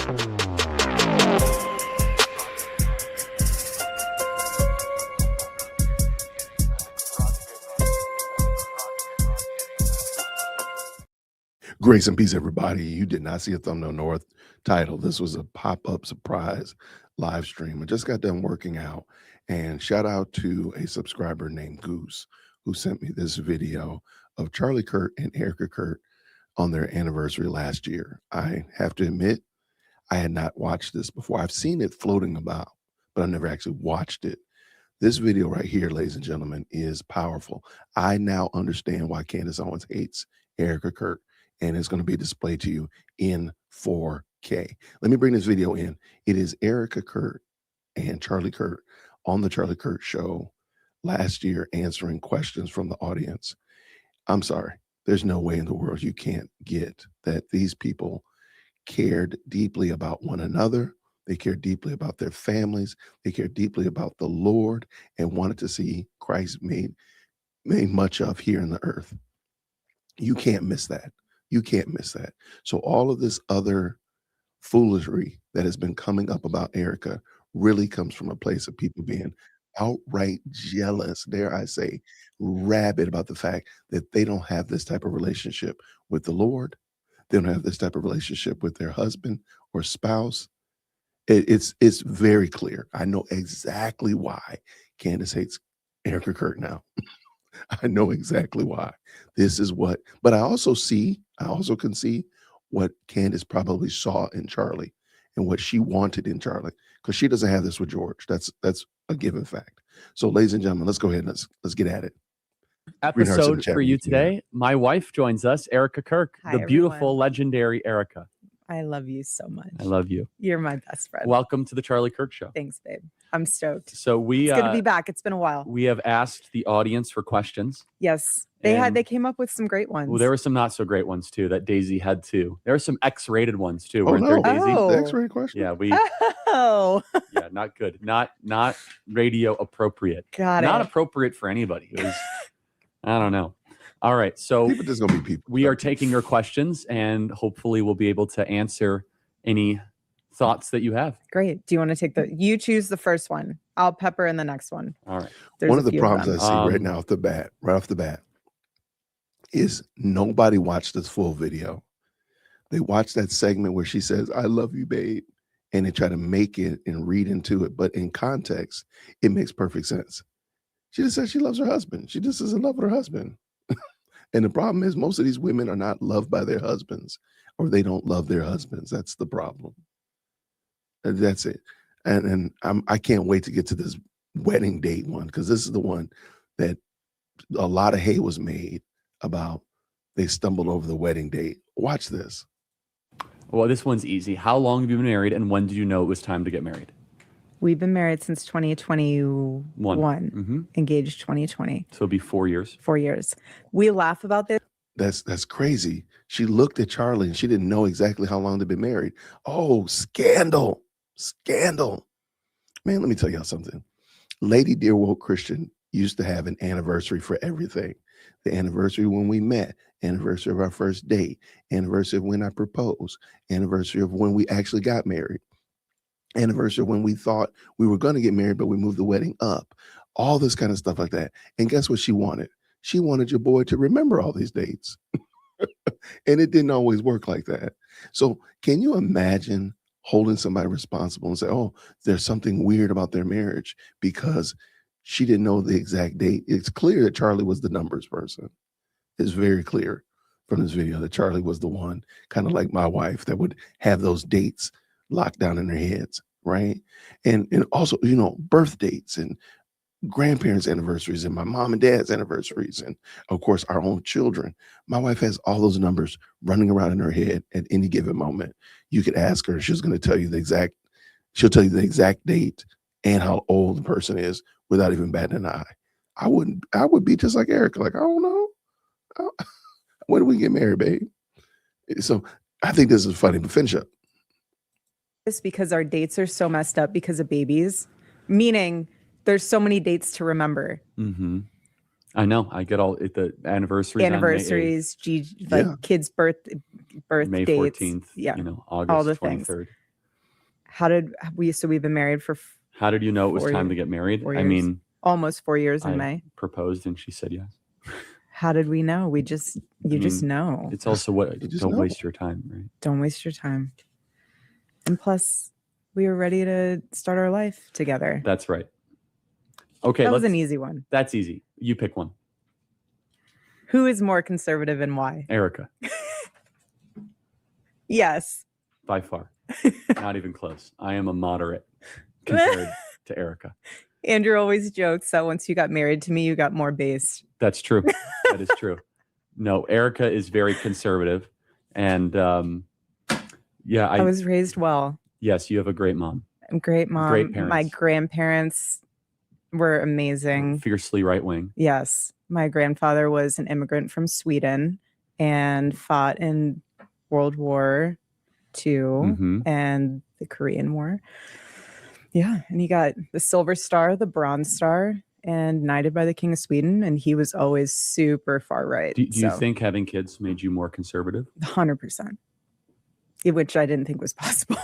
Grace and peace, everybody. You did not see a thumbnail nor a title. This was a pop-up surprise live stream. I just got done working out, and shout out to a subscriber named Goose who sent me this video of Charlie Kirk and Erika Kirk on their anniversary last year. I have to admit, I had not watched this before. I've seen it floating about, but I've never actually watched it. This video right here, ladies and gentlemen, is powerful. I now understand why Candace Owens hates Erika Kirk, and it's going to be displayed to you in 4K. Let me bring this video in. It is Erika Kirk and Charlie Kirk on the Charlie Kirk Show last year answering questions from the audience. I'm sorry. There's no way in the world you can't get that these people cared deeply about one another. They cared deeply about their families. They cared deeply about the Lord and wanted to see Christ made much of here in the earth. You can't miss that. You can't miss that. So all of this other foolery that has been coming up about Erika really comes from a place of people being outright jealous, dare I say, rabid about the fact that they don't have this type of relationship with the Lord. They don't have this type of relationship with their husband or spouse. It's very clear. I know exactly why Candace hates Erika Kirk now. I know exactly why. This is what, but I also can see what Candace probably saw in Charlie and what she wanted in Charlie, because she doesn't have this with George. That's a given fact. So, ladies and gentlemen, let's go ahead and let's get at it. Episode for you today. My wife joins us, Erika Kirk, Hi, the beautiful, everyone. legendary Erika. I love you so much. I love you. You're my best friend. Welcome to the Charlie Kirk Show. Thanks, babe. I'm stoked. So It's good to be back. It's been a while. We have asked the audience for questions. Yes, they came up with some great ones. Well, there were some not so great ones too that Daisy had too. There were some X-rated ones too. Oh, Weren't no. there, Daisy? Oh. The X-ray question? Yeah, Oh, yeah, not good. Not radio appropriate. got Not it. appropriate for anybody. It was, I don't know. All right, so People just gonna be people. we are taking your questions, and hopefully we'll be able to answer any thoughts that you have. Great. Do you want to take you choose the first one? I'll pepper in the next one. All right. There's One a of the few problems them. I see right now right off the bat, is nobody watched this full video. They watched that segment where she says, "I love you, babe," and they try to make it and read into it. But in context, it makes perfect sense. She just said she loves her husband. She just is in love with her husband. And the problem is most of these women are not loved by their husbands, or they don't love their husbands. That's the problem. And that's it. And I can't wait to get to this wedding date one, because this is the one that a lot of hay was made about. They stumbled over the wedding date. Watch this. Well, this one's easy. How long have you been married, and when did you know it was time to get married? We've been married since 2021. Mm-hmm. Engaged 2020. So it'll be 4 years. 4 years. We laugh about this. That's crazy. She looked at Charlie and she didn't know exactly how long they've been married. Oh, scandal. Scandal. Man, let me tell y'all something. Lady Dear Woke Christian used to have an anniversary for everything. The anniversary when we met, anniversary of our first date, anniversary of when I proposed, anniversary of when we actually got married, anniversary of when we thought we were going to get married, but we moved the wedding up, all this kind of stuff like that. And guess what she wanted? She wanted your boy to remember all these dates. And it didn't always work like that. So can you imagine holding somebody responsible and say, oh, there's something weird about their marriage because she didn't know the exact date? It's clear that Charlie was the numbers person. It's very clear from this video that Charlie was the one, kind of like my wife, that would have those dates locked down in their heads, right? And also, you know, birth dates and grandparents' anniversaries and my mom and dad's anniversaries, and of course our own children. My wife has all those numbers running around in her head at any given moment. You could ask her, she's going to tell you she'll tell you the exact date and how old the person is without even batting an eye. I would be just like Erika, like, I don't know. When do we get married, babe? So I think this is funny, but finish up. Because our dates are so messed up because of babies, meaning there's so many dates to remember. Mm-hmm. I know. I get all the anniversaries, kids' birth May dates. 14th, Yeah, you know, August all the 23rd. things. So we've been married for How did you know it was 4 time years- to get married? 4 I years. mean, almost 4 years in I May. proposed and she said yes. How did we know? You just mean, know. It's also what, You just don't know. waste your time, right? Don't waste your time. And plus, we were ready to start our life together. That's right. Okay, That was an easy one. That's easy. You pick one. Who is more conservative and why? Erika, Yes. by far. Not even close. I am a moderate compared to Erika. Andrew always jokes that once you got married to me, you got more based. That's true. That is true. No, Erika is very conservative. And yeah, I was raised well. yes, you have a great mom. I'm great mom. Great My parents. grandparents were amazing. Fiercely right wing. Yes. My grandfather was an immigrant from Sweden and fought in World War II Mhm. and the Korean War. Yeah. And he got the Silver Star, the Bronze Star, and knighted by the King of Sweden. And he was always super far right. Do you think having kids made you more conservative? 100%. Which I didn't think was possible.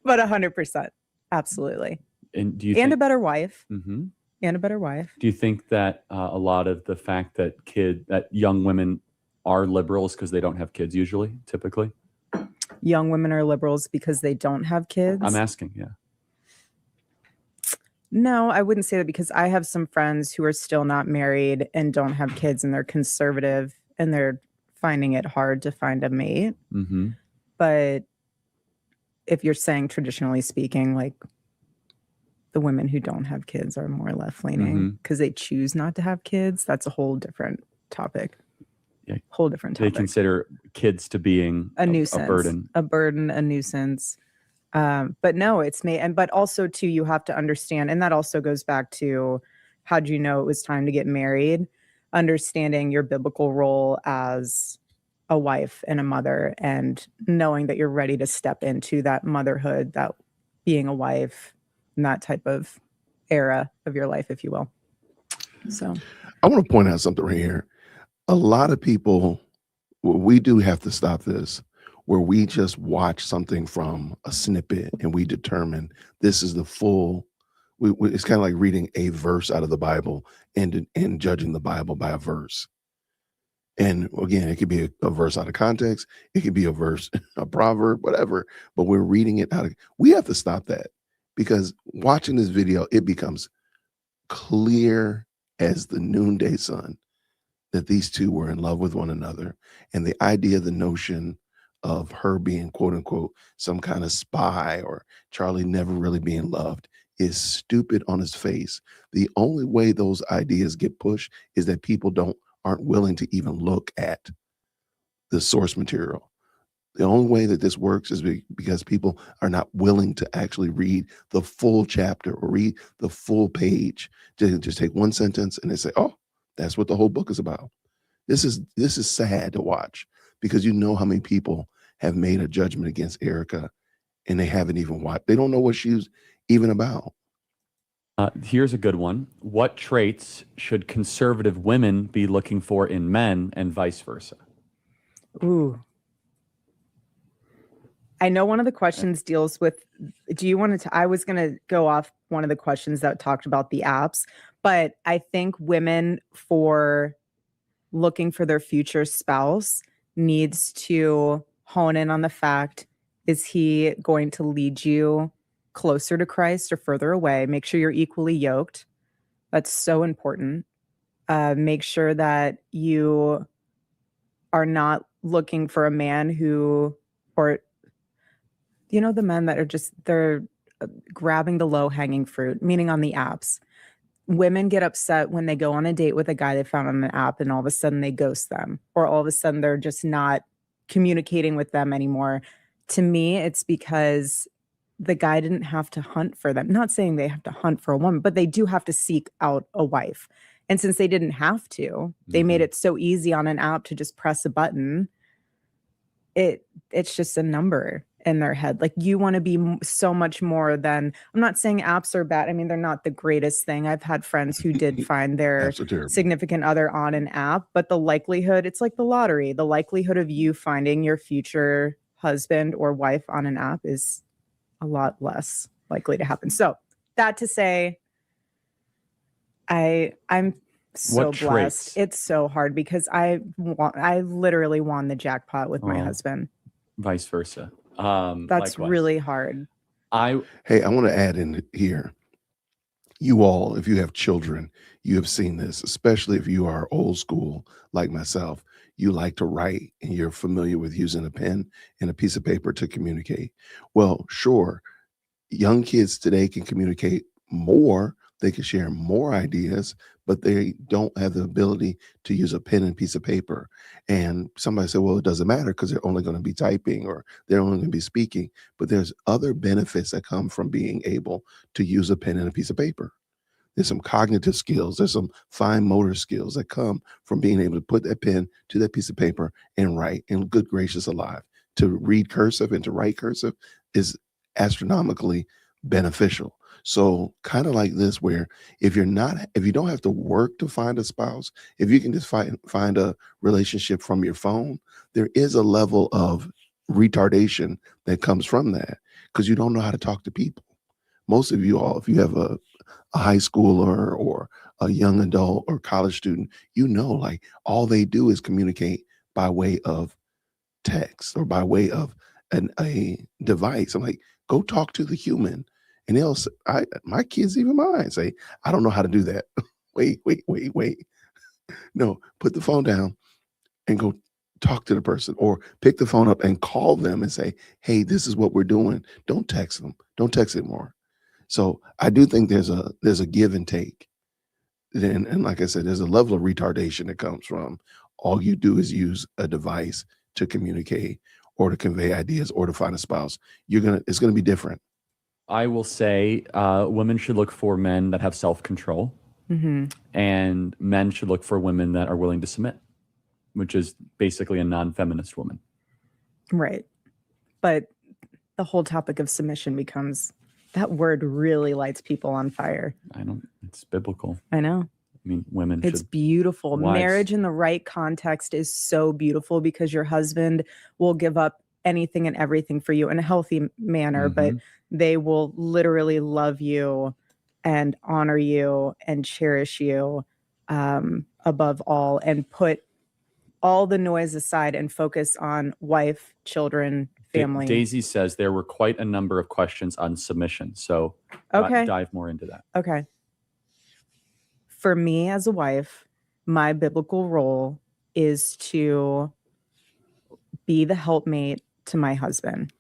But 100%. Absolutely. And do you And think, a better wife. Mhm. And a better wife. Do you think that a lot of the fact that young women are liberals because they don't have kids usually, typically? Young women are liberals because they don't have kids. I'm asking, yeah. No, I wouldn't say that because I have some friends who are still not married and don't have kids and they're conservative and they're finding it hard to find a mate. Mm-hmm. But if you're saying traditionally speaking, like the women who don't have kids are more left leaning because they choose not to have kids, that's a whole different topic. Yeah. Whole different They topic. consider kids to being a nuisance, a burden. a nuisance. But no, it's made, but also too, you have to understand, and that also goes back to how'd you know it was time to get married? Understanding your biblical role as a wife and a mother, and knowing that you're ready to step into that motherhood, that being a wife, and that type of era of your life, if you will. So I want to point out something right here. A lot of people, we do have to stop this, where we just watch something from a snippet and we determine this is the full. It's kind of like reading a verse out of the Bible and judging the Bible by a verse. And again, it could be a verse out of context. It could be a verse, a proverb, whatever. But we're reading it out of. We have to stop that, because watching this video, it becomes clear as the noonday sun that these two were in love with one another. And the idea, the notion of her being quote unquote some kind of spy, or Charlie never really being loved, is stupid on his face. The only way those ideas get pushed is that people aren't willing to even look at the source material. The only way that this works is because people are not willing to actually read the full chapter or read the full page. Just take one sentence and they say, oh, that's what the whole book is about. This is sad to watch, because you know how many people have made a judgment against Erika and they haven't even watched. They don't know what she's even about. Here's a good one. What traits should conservative women be looking for in men, and vice versa? ooh. I know one of the questions deals with, do you want to, I was going to go off one of the questions that talked about the apps, but I think women, for looking for their future spouse, needs to hone in on the fact, is he going to lead you closer to Christ or further away? Make sure you're equally yoked. That's so important. Make sure that you are not looking for a man who, or the men that are just, they're grabbing the low hanging fruit, meaning on the apps. Women get upset when they go on a date with a guy they found on an app and all of a sudden they ghost them, or all of a sudden they're just not communicating with them anymore. To me, it's because the guy didn't have to hunt for them. Not saying they have to hunt for a woman, but they do have to seek out a wife. And since they didn't have to, they made it so easy on an app to just press a button. It's just a number in their head. Like, you want to be so much more than, I'm not saying apps are bad. I mean, they're not the greatest thing. I've had friends who did find their significant other on an app, but the likelihood, it's like the lottery, the likelihood of you finding your future husband or wife on an app is a lot less likely to happen. So that to say, I'm so What blessed. traits? It's so hard because I literally won the jackpot with my Oh, husband. Vice versa. That's Likewise. really hard. Hey, I want to add in here. You all, if you have children, you have seen this, especially if you are old school like myself. You like to write and you're familiar with using a pen and a piece of paper to communicate. Well, sure, young kids today can communicate more, they can share more ideas, but they don't have the ability to use a pen and piece of paper. And somebody said, well, it doesn't matter because they're only going to be typing or they're only going to be speaking. But there's other benefits that come from being able to use a pen and a piece of paper. There's some cognitive skills, there's some fine motor skills that come from being able to put that pen to that piece of paper and write. And good gracious alive, to read cursive and to write cursive is astronomically beneficial. So kind of like this, where if you don't have to work to find a spouse, if you can just find a relationship from your phone, there is a level of retardation that comes from that because you don't know how to talk to people. Most of you all, if you have a high schooler or a young adult or college student, like all they do is communicate by way of text or by way of a device. I'm like, go talk to the human. And my kids, even mine, say, I don't know how to do that. Wait. No, put the phone down and go talk to the person, or pick the phone up and call them and say, hey, this is what we're doing. Don't text them. Don't text it more. So I do think there's a give and take. And like I said, there's a level of retardation that comes from all you do is use a device to communicate or to convey ideas or to find a spouse. It's gonna be different. I will say women should look for men that have self-control, and men should look for women that are willing to submit, which is basically a non-feminist woman. Right. But the whole topic of submission becomes, that word really lights people on fire. It's biblical. I know. I mean, women It's beautiful. Wives. Marriage in the right context is so beautiful because your husband will give up anything and everything for you in a healthy manner, but they will literally love you and honor you and cherish you above all, and put all the noise aside and focus on wife, children, family. Daisy says there were quite a number of questions on submission. So dive more into that. Okay. For me as a wife, my biblical role is to be the helpmate to my husband.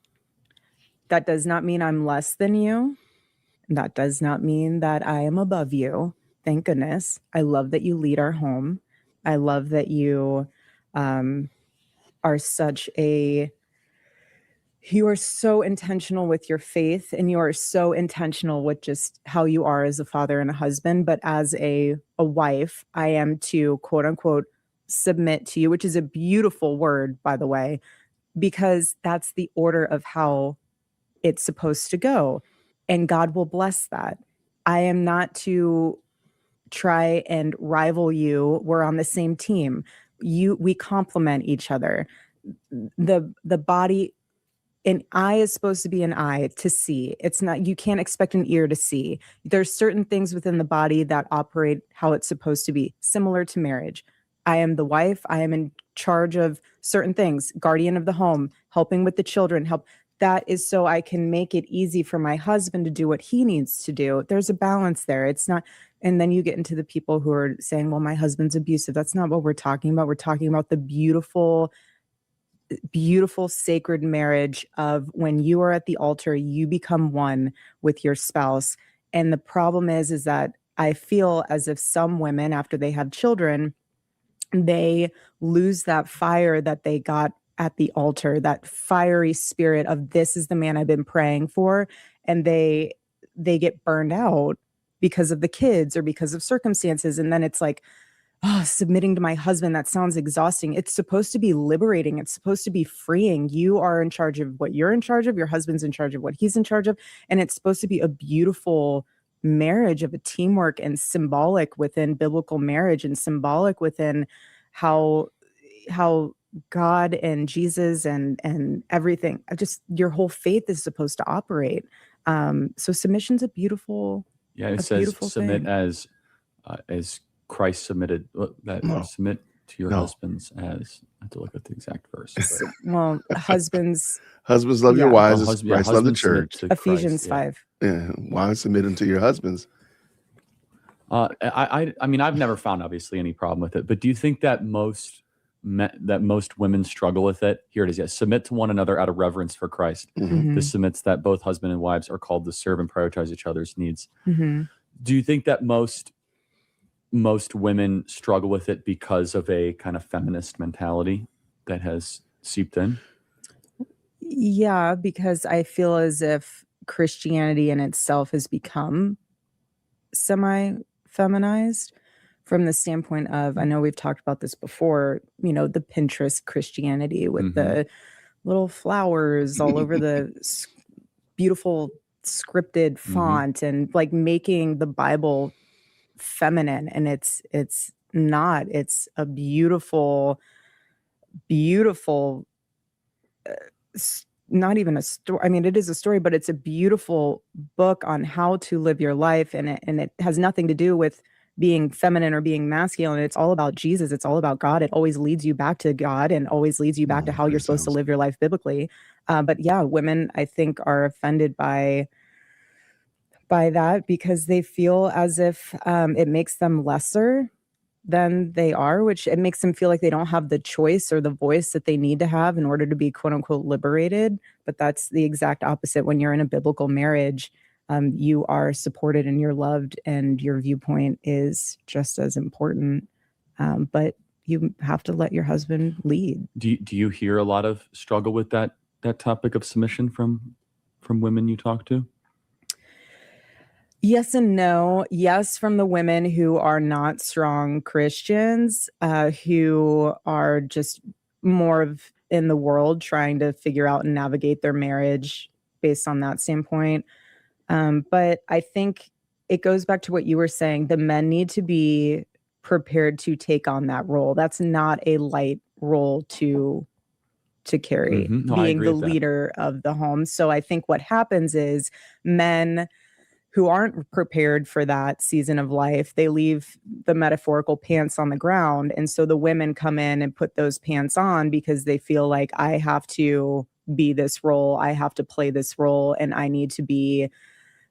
That does not mean I'm less than you. That does not mean that I am above you. Thank goodness. I love that you lead our home. I love that you are you are so intentional with your faith, and you are so intentional with just how you are as a father and a husband. But as a wife, I am to, quote unquote, submit to you, which is a beautiful word, by the way, because that's the order of how it's supposed to go. And God will bless that. I am not to try and rival you. We're on the same team. We complement each other. The body, an eye is supposed to be an eye to see. It's not, you can't expect an ear to see. There's certain things within the body that operate how it's supposed to be, similar to marriage. I am the wife. I am in charge of certain things, guardian of the home, helping with the children, that is so I can make it easy for my husband to do what he needs to do. There's a balance there. It's not, and then you get into the people who are saying, well, my husband's abusive. That's not what we're talking about. We're talking about the beautiful, beautiful, sacred marriage of when you are at the altar, you become one with your spouse. And the problem is that I feel as if some women, after they have children, they lose that fire that they got at the altar, that fiery spirit of, this is the man I've been praying for. And they get burned out because of the kids or because of circumstances. And then it's like, oh, submitting to my husband, that sounds exhausting. It's supposed to be liberating. It's supposed to be freeing. You are in charge of what you're in charge of. Your husband's in charge of what he's in charge of. And it's supposed to be a beautiful marriage of a teamwork, and symbolic within biblical marriage, and symbolic within how God and Jesus and everything. Just your whole faith is supposed to operate. So submission's a beautiful, Yeah, it a says beautiful submit thing. as Christ submitted. That No. submit to your No. husbands as. I have to look at the exact verse. but- Well, husbands, Husbands, love your Yeah. wives Oh, as husband, yeah, Christ loved the husbands submit church. to Ephesians Christ, 5. Yeah. Wives, submit unto your husbands. I mean, I've never found obviously any problem with it, but do you think that most women struggle with it? Here it is. Yes, submit to one another out of reverence for Christ. Mhm. This submits that both husband and wives are called to serve and prioritize each other's needs. Mm-hmm. Do you think that most women struggle with it because of a kind of feminist mentality that has seeped in? Yeah, because I feel as if Christianity in itself has become semi-feminized from the standpoint of, I know we've talked about this before, the Pinterest Christianity with the little flowers all over the beautiful scripted font and like making the Bible feminine. And it's not. It's a beautiful, beautiful not even a story. I mean, it is a story, but it's a beautiful book on how to live your life. And it has nothing to do with being feminine or being masculine. It's all about Jesus. It's all about God. It always leads you back to God and always leads you back to how you're supposed to live your life biblically. But yeah, women, I think, are offended by that because they feel as if it makes them lesser than they are, which it makes them feel like they don't have the choice or the voice that they need to have in order to be quote unquote liberated. But that's the exact opposite. When you're in a biblical marriage, you are supported and you're loved and your viewpoint is just as important. But you have to let your husband lead. Do you hear a lot of struggle with that topic of submission from women you talk to? Yes and no. Yes, from the women who are not strong Christians, who are just more of in the world trying to figure out and navigate their marriage based on that standpoint. But I think it goes back to what you were saying. The men need to be prepared to take on that role. That's not a light role to carry, No, I being agree the with that. leader of the home. So I think what happens is men who aren't prepared for that season of life, they leave the metaphorical pants on the ground. And so the women come in and put those pants on because they feel like I have to be this role, I have to play this role, and I need to be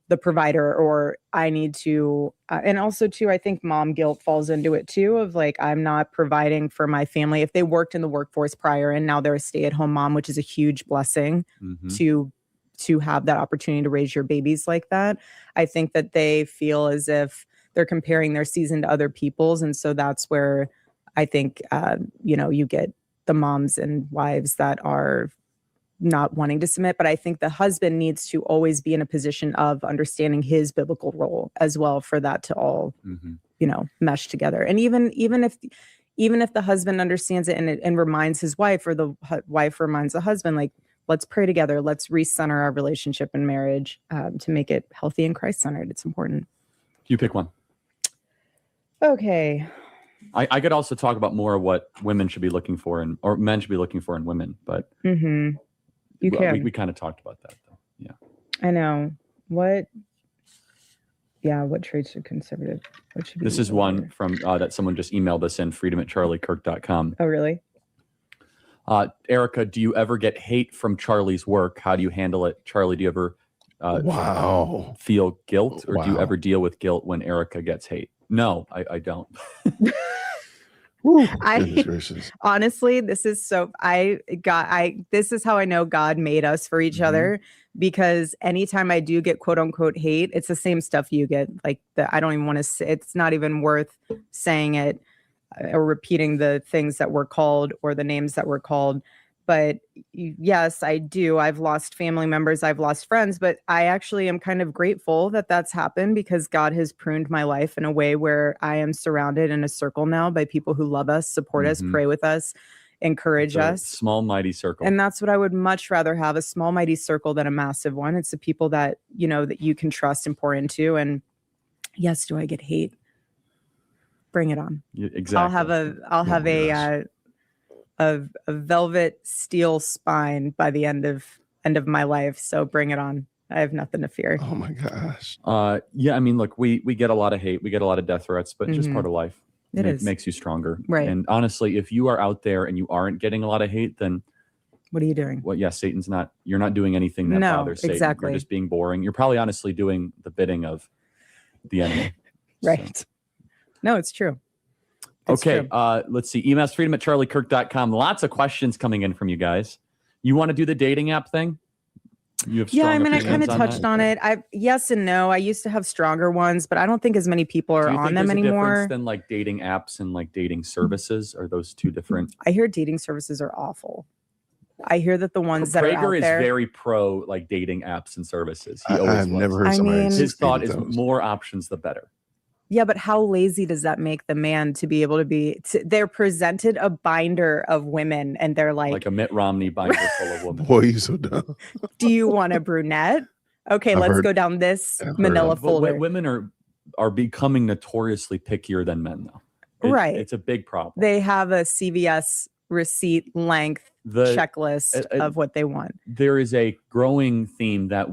the provider, or I need to, and also too, I think mom guilt falls into it too, of like, I'm not providing for my family. If they worked in the workforce prior and now they're a stay-at-home mom, which is a huge blessing to have that opportunity to raise your babies like that. I think that they feel as if they're comparing their season to other people's. And so that's where I think, you get the moms and wives that are not wanting to submit. But I think the husband needs to always be in a position of understanding his biblical role as well for that to all, mesh together. And even if the husband understands it and reminds his wife, or the wife reminds the husband, like, let's pray together. Let's recenter our relationship and marriage to make it healthy and Christ-centered. It's important. You pick one. Okay. I could also talk about more of what women should be looking for or men should be looking for in women, but You can. We kind of talked about that though. Yeah. I know. What traits are conservative? What should be This is one from that someone just emailed us in, freedom@charliekirk.com. Oh, really? Erika, do you ever get hate from Charlie's work? How do you handle it? Charlie, do you ever feel guilt, or do you ever deal with guilt when Erika gets hate? No, I don't. Honestly, this is so this is how I know God made us for each other, because anytime I do get quote unquote hate, it's the same stuff you get. Like I don't even want to say, it's not even worth saying it or repeating the things that were called or the names that were called. But yes, I do. I've lost family members. I've lost friends, but I actually am kind of grateful that that's happened, because God has pruned my life in a way where I am surrounded in a circle now by people who love us, support us, pray with us, encourage us. Small, mighty circle. And that's what I would much rather have, a small, mighty circle than a massive one. It's the people that, that you can trust and pour into. And yes, do I get hate? Bring it on. Yeah, exactly. I'll have a velvet steel spine by the end of my life. So bring it on. I have nothing to fear. Oh my gosh. Yeah, I mean, look, we get a lot of hate, we get a lot of death threats, but just part of life. It makes you stronger. Right. And honestly, if you are out there and you aren't getting a lot of hate, then what are you doing? Well, yeah, you're not doing anything that bothers Satan. Exactly. You're just being boring. You're probably honestly doing the bidding of the enemy. Right. So. No, it's true. Okay. Let's see. Emails freedom@charliekirk.com. Lots of questions coming in from you guys. You want to do the dating app thing? You have I mean, I kind of touched on it. Yes and no. I used to have stronger ones, but I don't think as many people are on them anymore. Difference than like dating apps and like dating services? Are those two different? I hear dating services are awful. I hear that the ones that are out there. Prager is very pro like dating apps and services. He always I've never heard somebody. His thought is more options the better. Yeah, but how lazy does that make the man to be able to be? They're presented a binder of women, and they're like a Mitt Romney binder full of women. Boy, you so dumb. Do you want a brunette? Okay, let's go down this manila folder. Women are becoming notoriously pickier than men, though. Right, it's a big problem. They have a CVS receipt length checklist of what they want. There is a growing theme that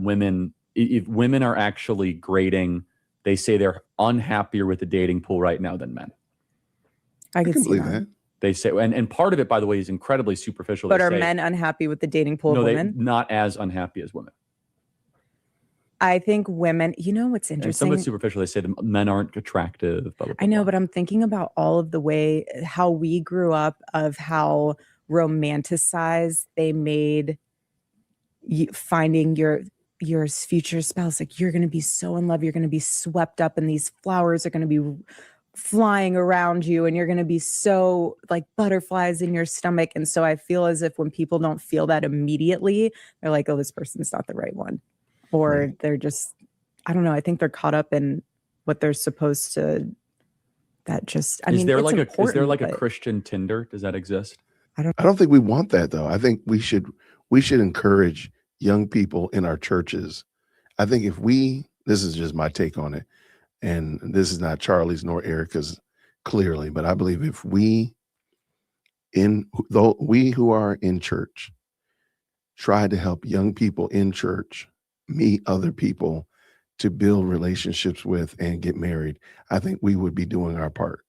if women are actually grading, they say they're unhappier with the dating pool right now than men. I can believe that. They say, and part of it, by the way, is incredibly superficial. But are men unhappy with the dating pool of women? They're not as unhappy as women. I think women, you know what's interesting? Some of it's superficial. They say the men aren't attractive. Blah, blah, blah, I know, but I'm thinking about all of the way how we grew up, of how romanticized they made finding your future spouse. Like, you're going to be so in love. You're going to be swept up, and these flowers are going to be flying around you, and you're going to be so like butterflies in your stomach. And so I feel as if when people don't feel that immediately, they're like, oh, this person's not the right one. Or they're just, I don't know. I think they're caught up in what they're supposed to. Is there like a Christian Tinder? Does that exist? I don't think we want that, though. I think we should encourage young people in our churches. I think this is just my take on it, and this is not Charlie's nor Erika's clearly, but I believe if we who are in church try to help young people in church meet other people to build relationships with and get married, I think we would be doing our part.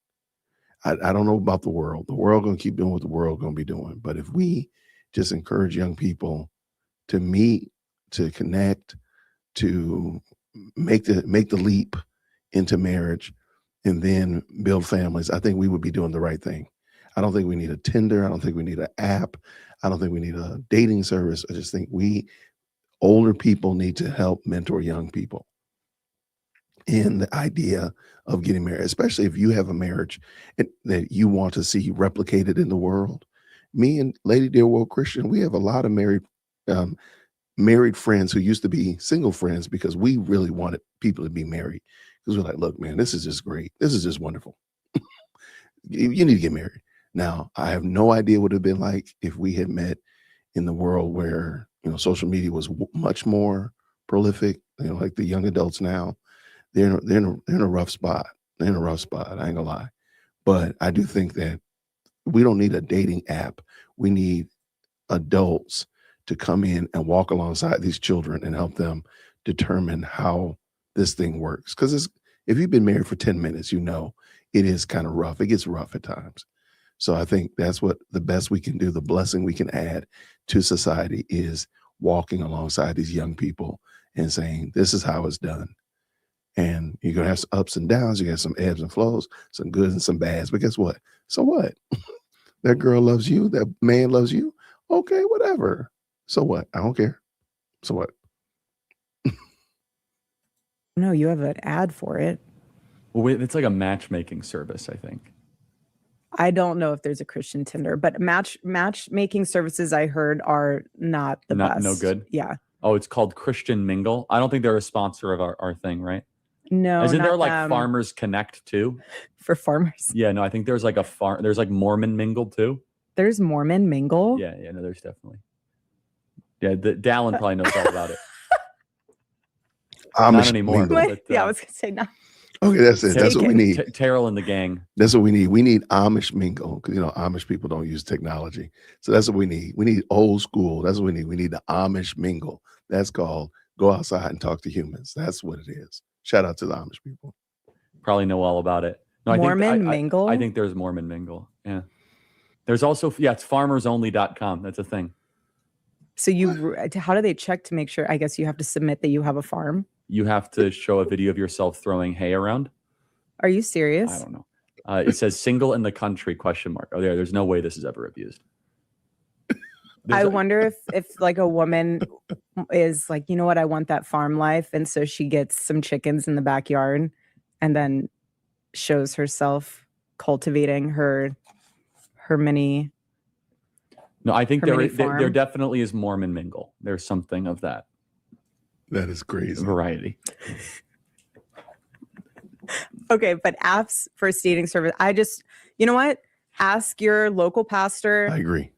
I don't know about the world. The world going to keep doing what the world going to be doing. But if we just encourage young people to meet, to connect, to make the leap into marriage and then build families, I think we would be doing the right thing. I don't think we need a Tinder. I don't think we need an app. I don't think we need a dating service. I just think older people need to help mentor young people in the idea of getting married, especially if you have a marriage that you want to see replicated in the world. Me and Lady Dear World Christian, we have a lot of married friends who used to be single friends because we really wanted people to be married. Because we're like, look, man, this is just great. This is just wonderful. You need to get married. Now, I have no idea what it would have been like if we had met in the world where, social media was much more prolific, like the young adults now. They're in a rough spot. They're in a rough spot. I ain't gonna lie. But I do think that we don't need a dating app. We need adults to come in and walk alongside these children and help them determine how this thing works. Because if you've been married for 10 minutes, it is kind of rough. It gets rough at times. So I think that's what the best we can do, the blessing we can add to society is walking alongside these young people and saying, this is how it's done. And you're going to have some ups and downs. You got some ebbs and flows, some goods and some bads. But guess what? So what? That girl loves you. That man loves you. Okay, whatever. So what? I don't care. So what? No, you have an ad for it. Well, it's like a matchmaking service, I think. I don't know if there's a Christian Tinder, but matchmaking services I heard are not the best. No good? Yeah. Oh, it's called Christian Mingle. I don't think they're a sponsor of our thing, right? No. Isn't there like Farmers Connect too? For farmers? Yeah, no, I think there's like there's like Mormon Mingle too. There's Mormon Mingle? Yeah, no, there's definitely. Yeah, Dallin probably knows all about it. Amish not anymore. Mingle. But, yeah, I was gonna say not. Okay, that's it. That's what we need. Terrell and the gang. That's what we need. We need Amish mingle because Amish people don't use technology. So that's what we need. We need old school. That's what we need. We need the Amish mingle. That's called go outside and talk to humans. That's what it is. Shout out to the Amish people. Probably know all about it. No, Mormon mingle. I think there's Mormon mingle. Yeah. There's also it's farmersonly.com. That's a thing. So how do they check to make sure? I guess you have to submit that you have a farm. You have to show a video of yourself throwing hay around. Are you serious? I don't know. It says single in the country ? Oh, there's no way this is ever abused. I wonder if like a woman is like, you know what, I want that farm life. And so she gets some chickens in the backyard and then shows herself cultivating her mini. No, I think there definitely is Mormon mingle. There's something of that. That is crazy. Variety. Okay, but apps for dating service. You know what? Ask your local pastor. I agree.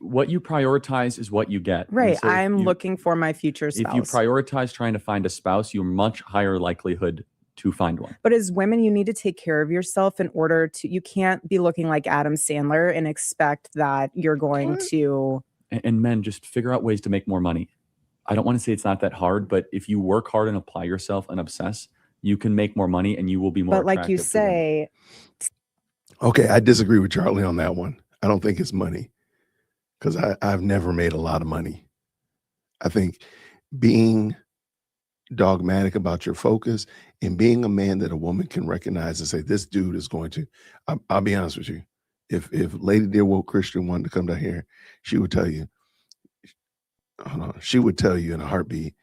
What you prioritize is what you get. Right. So I'm looking for my future spouse. If you prioritize trying to find a spouse, you're much higher likelihood to find one. But as women, you need to take care of yourself in order to, you can't be looking like Adam Sandler and expect that you're going to. And men, just figure out ways to make more money. I don't want to say it's not that hard, but if you work hard and apply yourself and obsess, you can make more money and you will be more attractive. But like you say. Okay, I disagree with Charlie on that one. I don't think it's money because I've never made a lot of money. I think being dogmatic about your focus and being a man that a woman can recognize and say, this dude is going to, I'll be honest with you. If Lady Dear Woke Christian wanted to come down here, she would tell you, she would tell you in a heartbeat,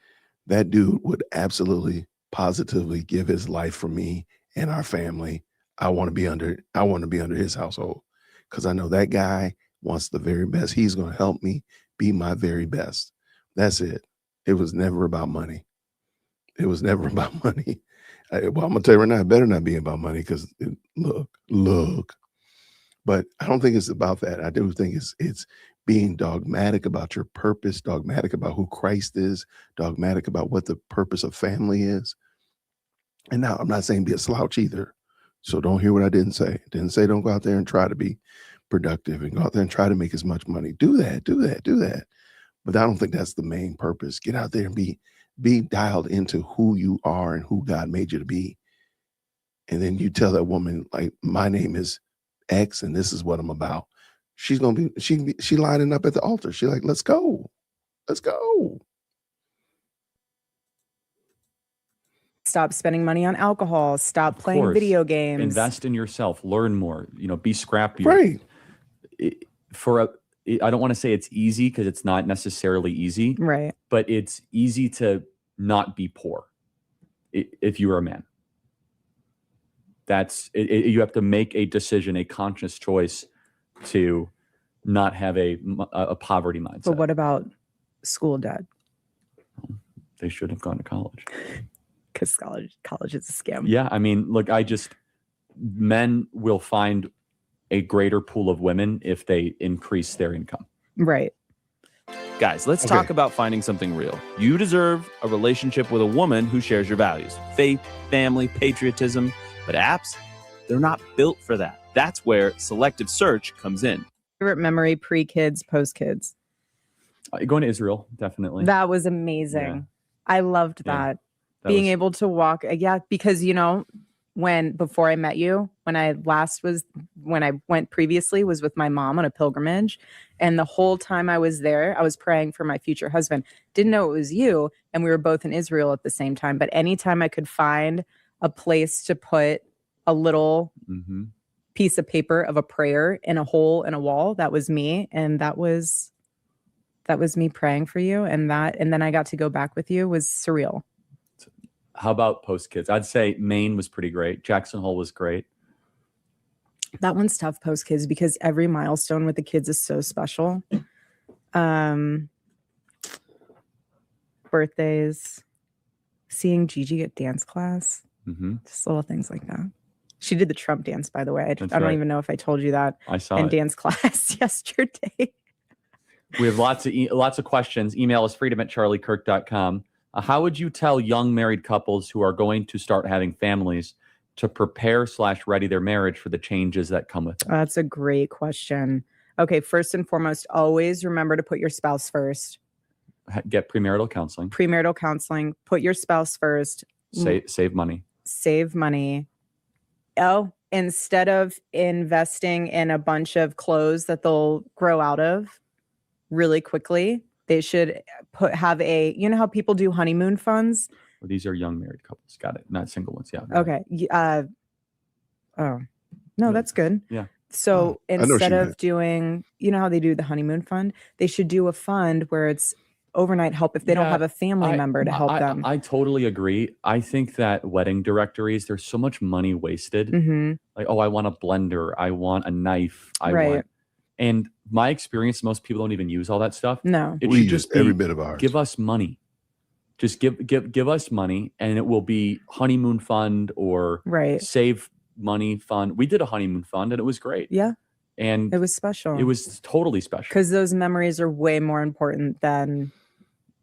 that dude would absolutely, positively give his life for me and our family. I want to be under his household because I know that guy wants the very best. He's going to help me be my very best. That's it. It was never about money. It was never about money. Well, I'm going to tell you right now, it better not be about money because look. But I don't think it's about that. I do think it's being dogmatic about your purpose, dogmatic about who Christ is, dogmatic about what the purpose of family is. And now I'm not saying be a slouch either. So don't hear what I didn't say. Didn't say don't go out there and try to be productive and go out there and try to make as much money. Do that. But I don't think that's the main purpose. Get out there and be dialed into who you are and who God made you to be. And then you tell that woman, like, my name is X and this is what I'm about. She lining up at the altar. She's like, let's go. Stop spending money on alcohol. Stop playing video games. Invest in yourself. Learn more. Be scrappy. Right. I don't want to say it's easy because it's not necessarily easy. Right. But it's easy to not be poor if you're a man. You have to make a decision, a conscious choice to not have a poverty mindset. But what about school debt? They should have gone to college. Because college is a scam. Yeah, I mean, look, men will find a greater pool of women if they increase their income. Right. Guys, let's talk about finding something real. You deserve a relationship with a woman who shares your values. Faith, family, patriotism. But apps, they're not built for that. That's where selective search comes in. Favorite memory, pre-kids, post-kids? Going to Israel, definitely. That was amazing. Yeah. I loved that. Being able to walk. Because, before I met you, when I went previously was with my mom on a pilgrimage. And the whole time I was there, I was praying for my future husband. Didn't know it was you. And we were both in Israel at the same time. But anytime I could find a place to put a little piece of paper of a prayer in a hole in a wall, that was me. And that was me praying for you. And then I got to go back with you was surreal. How about post kids? I'd say Maine was pretty great. Jackson Hole was great. That one's tough post kids because every milestone with the kids is so special. Birthdays, seeing Gigi at dance class, just little things like that. She did the Trump dance, by the way. I don't even know if I told you that. I saw in dance class yesterday. We have lots of questions. Email us freedom@charliekirk.com. How would you tell young married couples who are going to start having families to prepare / ready their marriage for the changes that come with it? That's a great question. Okay, first and foremost, always remember to put your spouse first. Get premarital counseling. Premarital counseling. Put your spouse first. Save money. Save money. Oh, instead of investing in a bunch of clothes that they'll grow out of really quickly, they should have a, you know how people do honeymoon funds? Well, these are young married couples. Got it. Not single ones. Yeah. Okay. Oh, no, that's good. Yeah. So instead of doing, you know how they do the honeymoon fund, they should do a fund where it's overnight help if they don't have a family member to help them. I totally agree. I think that wedding directories, there's so much money wasted. Like, oh, I want a blender. I want a knife. And my experience, most people don't even use all that stuff. No. It We should use just be, every bit of ours. give us money. Just give us money, and it will be honeymoon fund or save money fund. We did a honeymoon fund and it was great. Yeah. And it was special. It was totally special. Because those memories are way more important than.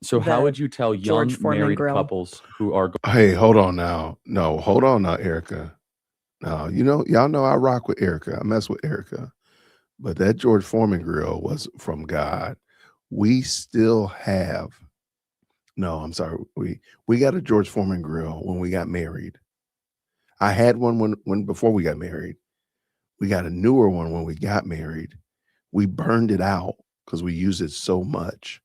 So how would you tell young married couples who are Hey, hold on now. No, hold on now, Erika. Now, y'all know I rock with Erika. I mess with Erika. But that George Foreman grill was from God. We still have, no, I'm sorry. We got a George Foreman grill when we got married. I had one when before we got married. We got a newer one when we got married. We burned it out because we used it so much.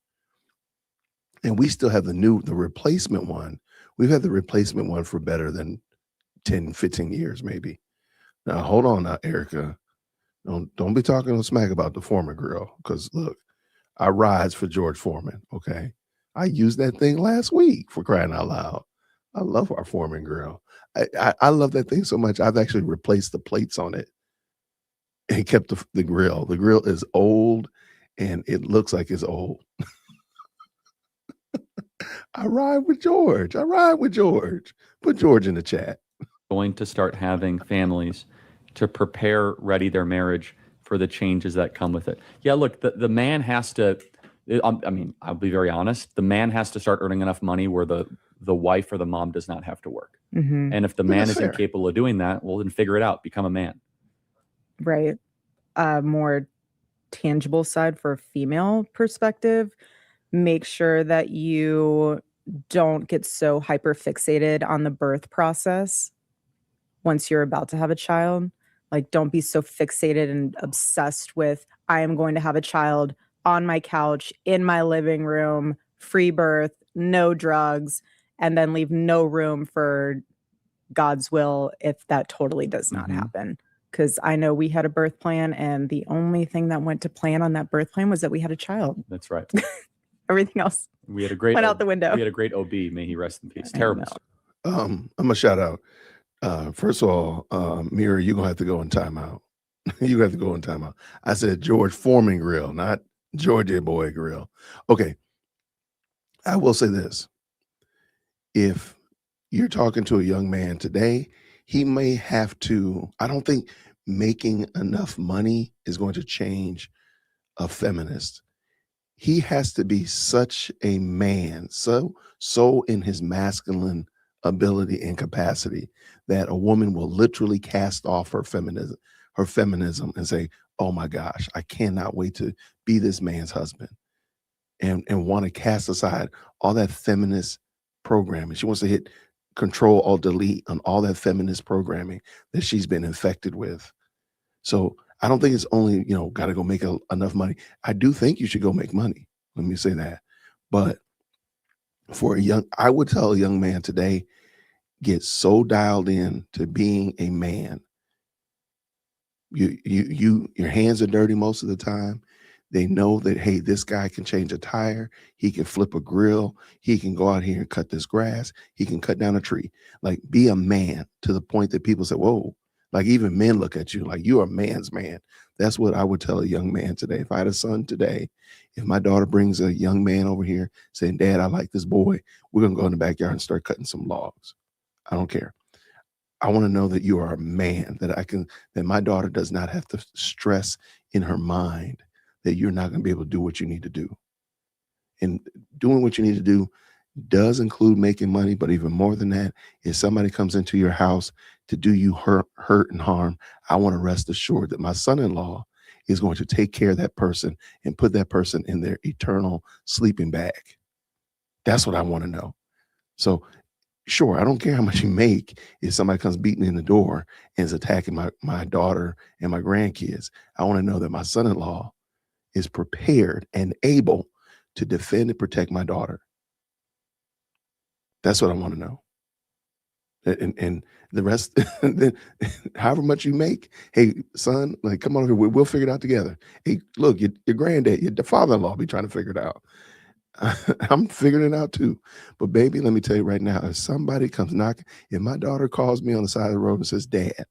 And we still have the replacement one. We've had the replacement one for better than 10, 15 years, maybe. Now, hold on now, Erika. Don't be talking smack about the Foreman grill, because look, I rides for George Foreman, okay? I used that thing last week, for crying out loud. I love our Foreman grill. I love that thing so much, I've actually replaced the plates on it and kept the grill. The grill is old, and it looks like it's old. I ride with George. Put George in the chat. Going to start having families to prepare, ready their marriage for the changes that come with it. Yeah, look, the man has to, I mean, I'll be very honest, the man has to start earning enough money where the wife or the mom does not have to work. And if the man is incapable of doing that, well, then figure it out, become a man. Right. More tangible side for a female perspective, make sure that you don't get so hyper fixated on the birth process once you're about to have a child. Like, don't be so fixated and obsessed with, I am going to have a child on my couch, in my living room, free birth, no drugs, and then leave no room for God's will if that totally does not happen. Because I know we had a birth plan, and the only thing that went to plan on that birth plan was that we had a child. That's right. Everything else we had a great went out the window. We had a great OB. May he rest in peace. Terrible. I'm gonna shout out. First of all, Mira, you're gonna have to go in timeout. You have to go in timeout. I said George Foreman grill, not Georgia Boy grill. Okay. I will say this. If you're talking to a young man today, he may have to, I don't think making enough money is going to change a feminist. He has to be such a man, so in his masculine ability and capacity that a woman will literally cast off her feminism and say, oh my gosh, I cannot wait to be this man's husband, and want to cast aside all that feminist programming. She wants to hit Control or delete on all that feminist programming that she's been infected with. So I don't think it's only, got to go make enough money. I do think you should go make money. Let me say that. But I would tell a young man today, get so dialed in to being a man. Your hands are dirty most of the time. They know that, hey, this guy can change a tire. He can flip a grill. He can go out here and cut this grass. He can cut down a tree. Like, be a man to the point that people say, whoa, like even men look at you like you're a man's man. That's what I would tell a young man today. If I had a son today, if my daughter brings a young man over here saying, Dad, I like this boy, we're going to go in the backyard and start cutting some logs. I don't care. I want to know that you are a man, that my daughter does not have to stress in her mind that you're not going to be able to do what you need to do. And doing what you need to do does include making money, but even more than that, if somebody comes into your house to do you hurt and harm, I want to rest assured that my son-in-law is going to take care of that person and put that person in their eternal sleeping bag. That's what I want to know. So sure, I don't care how much you make if somebody comes beating in the door and is attacking my daughter and my grandkids. I want to know that my son-in-law is prepared and able to defend and protect my daughter. That's what I want to know. And the rest, however much you make, hey, son, like, come on over here. We'll figure it out together. Hey, look, your granddad, your father-in-law be trying to figure it out. I'm figuring it out too. But baby, let me tell you right now, if somebody comes knocking, if my daughter calls me on the side of the road and says, Dad,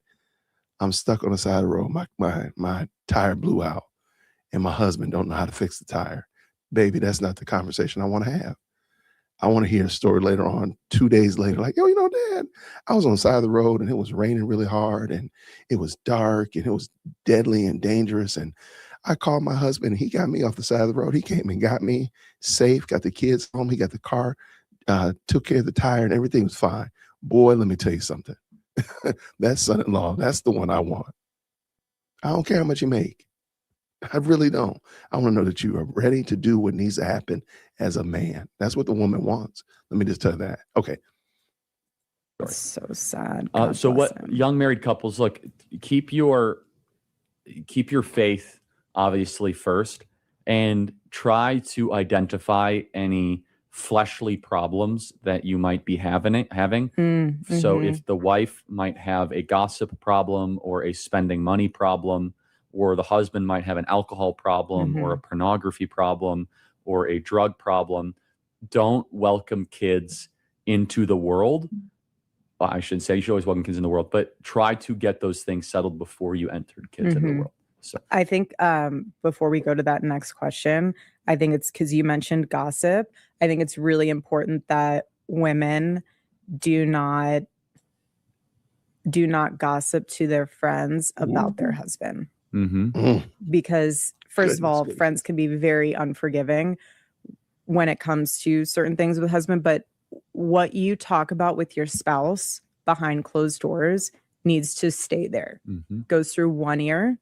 I'm stuck on the side of the road. My tire blew out and my husband don't know how to fix the tire. Baby, that's not the conversation I want to have. I want to hear a story later on, 2 days later, like, yo, Dad, I was on the side of the road and it was raining really hard and it was dark and it was deadly and dangerous. And I called my husband and he got me off the side of the road. He came and got me safe, got the kids home. He got the car, took care of the tire and everything was fine. Boy, let me tell you something. That son-in-law, that's the one I want. I don't care how much you make. I really don't. I want to know that you are ready to do what needs to happen as a man. That's what the woman wants. Let me just tell you that. Okay. It's so sad. So what young married couples, look, keep your faith obviously first and try to identify any fleshly problems that you might be having. Mm-hmm. So if the wife might have a gossip problem or a spending money problem, or the husband might have an alcohol problem or a pornography problem or a drug problem, don't welcome kids into the world. I shouldn't say you should always welcome kids in the world, but try to get those things settled before you entered kids into the world. So I think before we go to that next question, I think it's because you mentioned gossip. I think it's really important that women do not gossip to their friends about their husband. Because first of all, friends can be very unforgiving when it comes to certain things with husband, but what you talk about with your spouse behind closed doors needs to stay there. Goes through one ear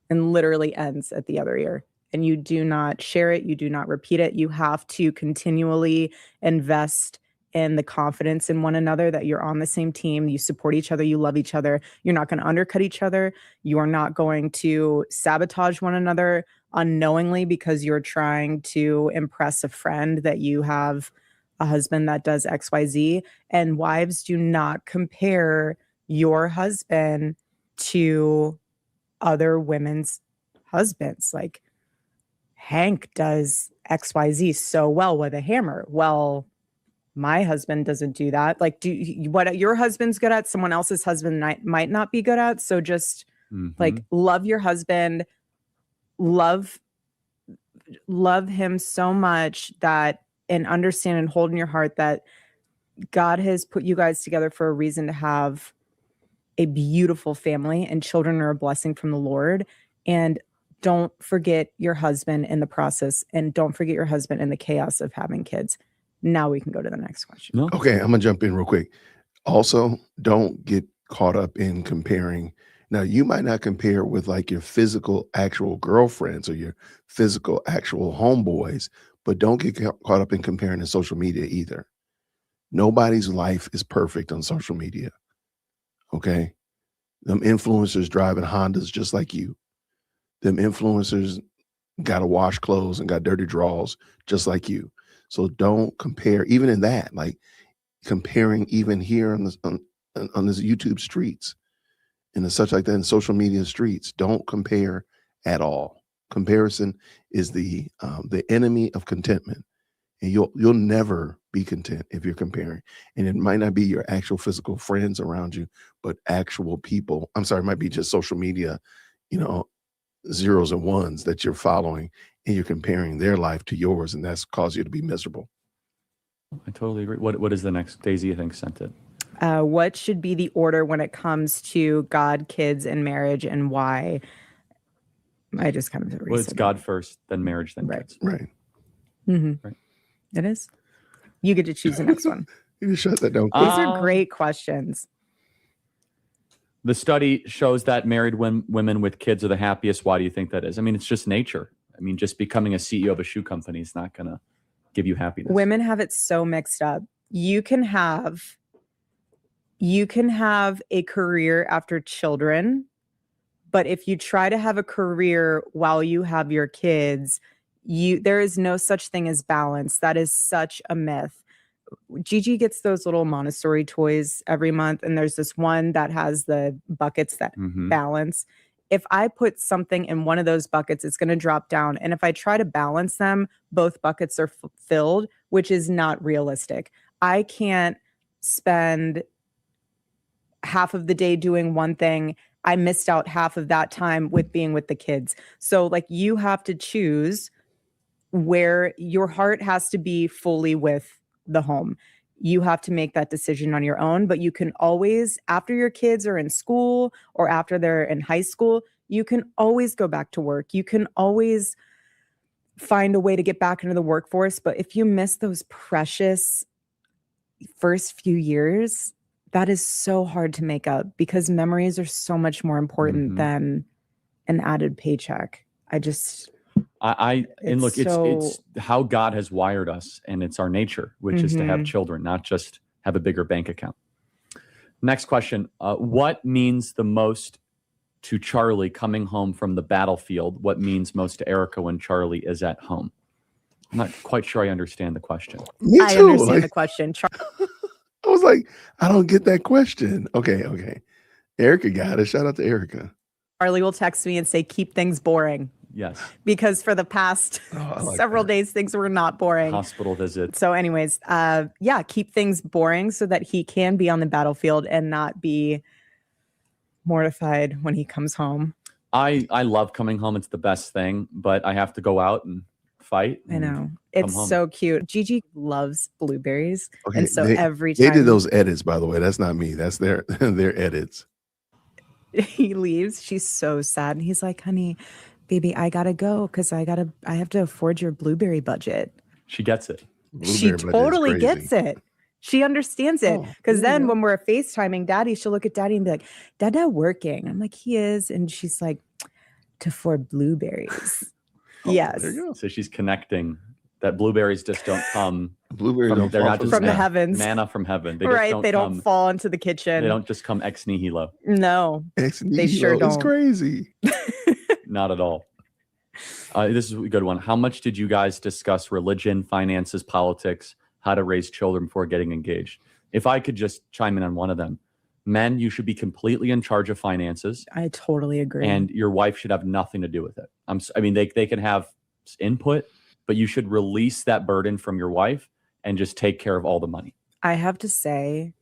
and literally ends at the other ear. And you do not share it. You do not repeat it. You have to continually invest in the confidence in one another that you're on the same team. You support each other. You love each other. You're not going to undercut each other. You are not going to sabotage one another unknowingly because you're trying to impress a friend that you have a husband that does XYZ. And wives, do not compare your husband to other women's husbands. Like, Hank does XYZ so well with a hammer. Well, my husband doesn't do that. Like, what your husband's good at, someone else's husband might not be good at. So just like, love your husband, love him so much that, and understand and hold in your heart that God has put you guys together for a reason to have a beautiful family, and children are a blessing from the Lord. And don't forget your husband in the process, and don't forget your husband in the chaos of having kids. Now we can go to the next question. Okay, I'm gonna jump in real quick. Also, don't get caught up in comparing. Now, you might not compare with like your physical actual girlfriends or your physical actual homeboys, but don't get caught up in comparing to social media either. Nobody's life is perfect on social media. Okay? Them influencers driving Hondas just like you. Them influencers got to wash clothes and got dirty drawers just like you. So don't compare, even in that, like comparing even here on this YouTube streets and such like that in social media streets. Don't compare at all. Comparison is the enemy of contentment, and you'll never be content if you're comparing. And it might not be your actual physical friends around you, but actual people. I'm sorry, it might be just social media, zeros and ones that you're following, and you're comparing their life to yours, and that's caused you to be miserable. I totally agree. What is the next? Daisy, I think, sent it. What should be the order when it comes to God, kids, and marriage, and why? I just kind of it's God first, then marriage, then kids. Right. Right. It is. You get to choose the next one. You just shut that down. These are great questions. The study shows that married women with kids are the happiest. Why do you think that is? I mean, it's just nature. I mean, just becoming a CEO of a shoe company is not going to give you happiness. Women have it so mixed up. You can have a career after children, but if you try to have a career while you have your kids, there is no such thing as balance. That is such a myth. Gigi gets those little Montessori toys every month, and there's this one that has the buckets that balance. If I put something in one of those buckets, it's going to drop down. And if I try to balance them, both buckets are filled, which is not realistic. I can't spend half of the day doing one thing. I missed out half of that time with being with the kids. So like, you have to choose where your heart has to be fully with the home. You have to make that decision on your own, but you can always, after your kids are in school or after they're in high school, you can always go back to work. You can always find a way to get back into the workforce. But if you miss those precious first few years, that is so hard to make up, because memories are so much more important than an added paycheck. It's how God has wired us, and it's our nature, which is to have children, not just have a bigger bank account. Next question. What means the most to Charlie coming home from the battlefield? What means most to Erika when Charlie is at home? I'm not quite sure I understand the question. Me too. I understand the question. I was like, I don't get that question. Okay. Erika got it. Shout out to Erika. Charlie will text me and say, keep things boring. Yes. Because for the past several days, things were not boring. Hospital visits. So anyways, keep things boring so that he can be on the battlefield and not be mortified when he comes home. I love coming home. It's the best thing, but I have to go out and fight. I know. It's so cute. Gigi loves blueberries. Okay, and so every time they did those edits, by the way. That's not me. That's their edits. He leaves. She's so sad. And he's like, honey, baby, I gotta go because I have to afford your blueberry budget. She gets it. She totally gets it. She understands it. Because then when we're FaceTiming Daddy, she'll look at Daddy and be like, Dada working. I'm like, he is. And she's like, to afford blueberries. Yes. There you go. So she's connecting that blueberries just don't come. Blueberries don't they're fall not just from the heavens. Manna from heaven. They They don't fall into the kitchen. They don't just come ex nihilo. No. They sure don't. It's crazy. Not at all. This is a good one. How much did you guys discuss religion, finances, politics, how to raise children before getting engaged? If I could just chime in on one of them. Men, you should be completely in charge of finances. I totally agree. And your wife should have nothing to do with it. I mean, they can have input, but you should release that burden from your wife and just take care of all the money. I have to say,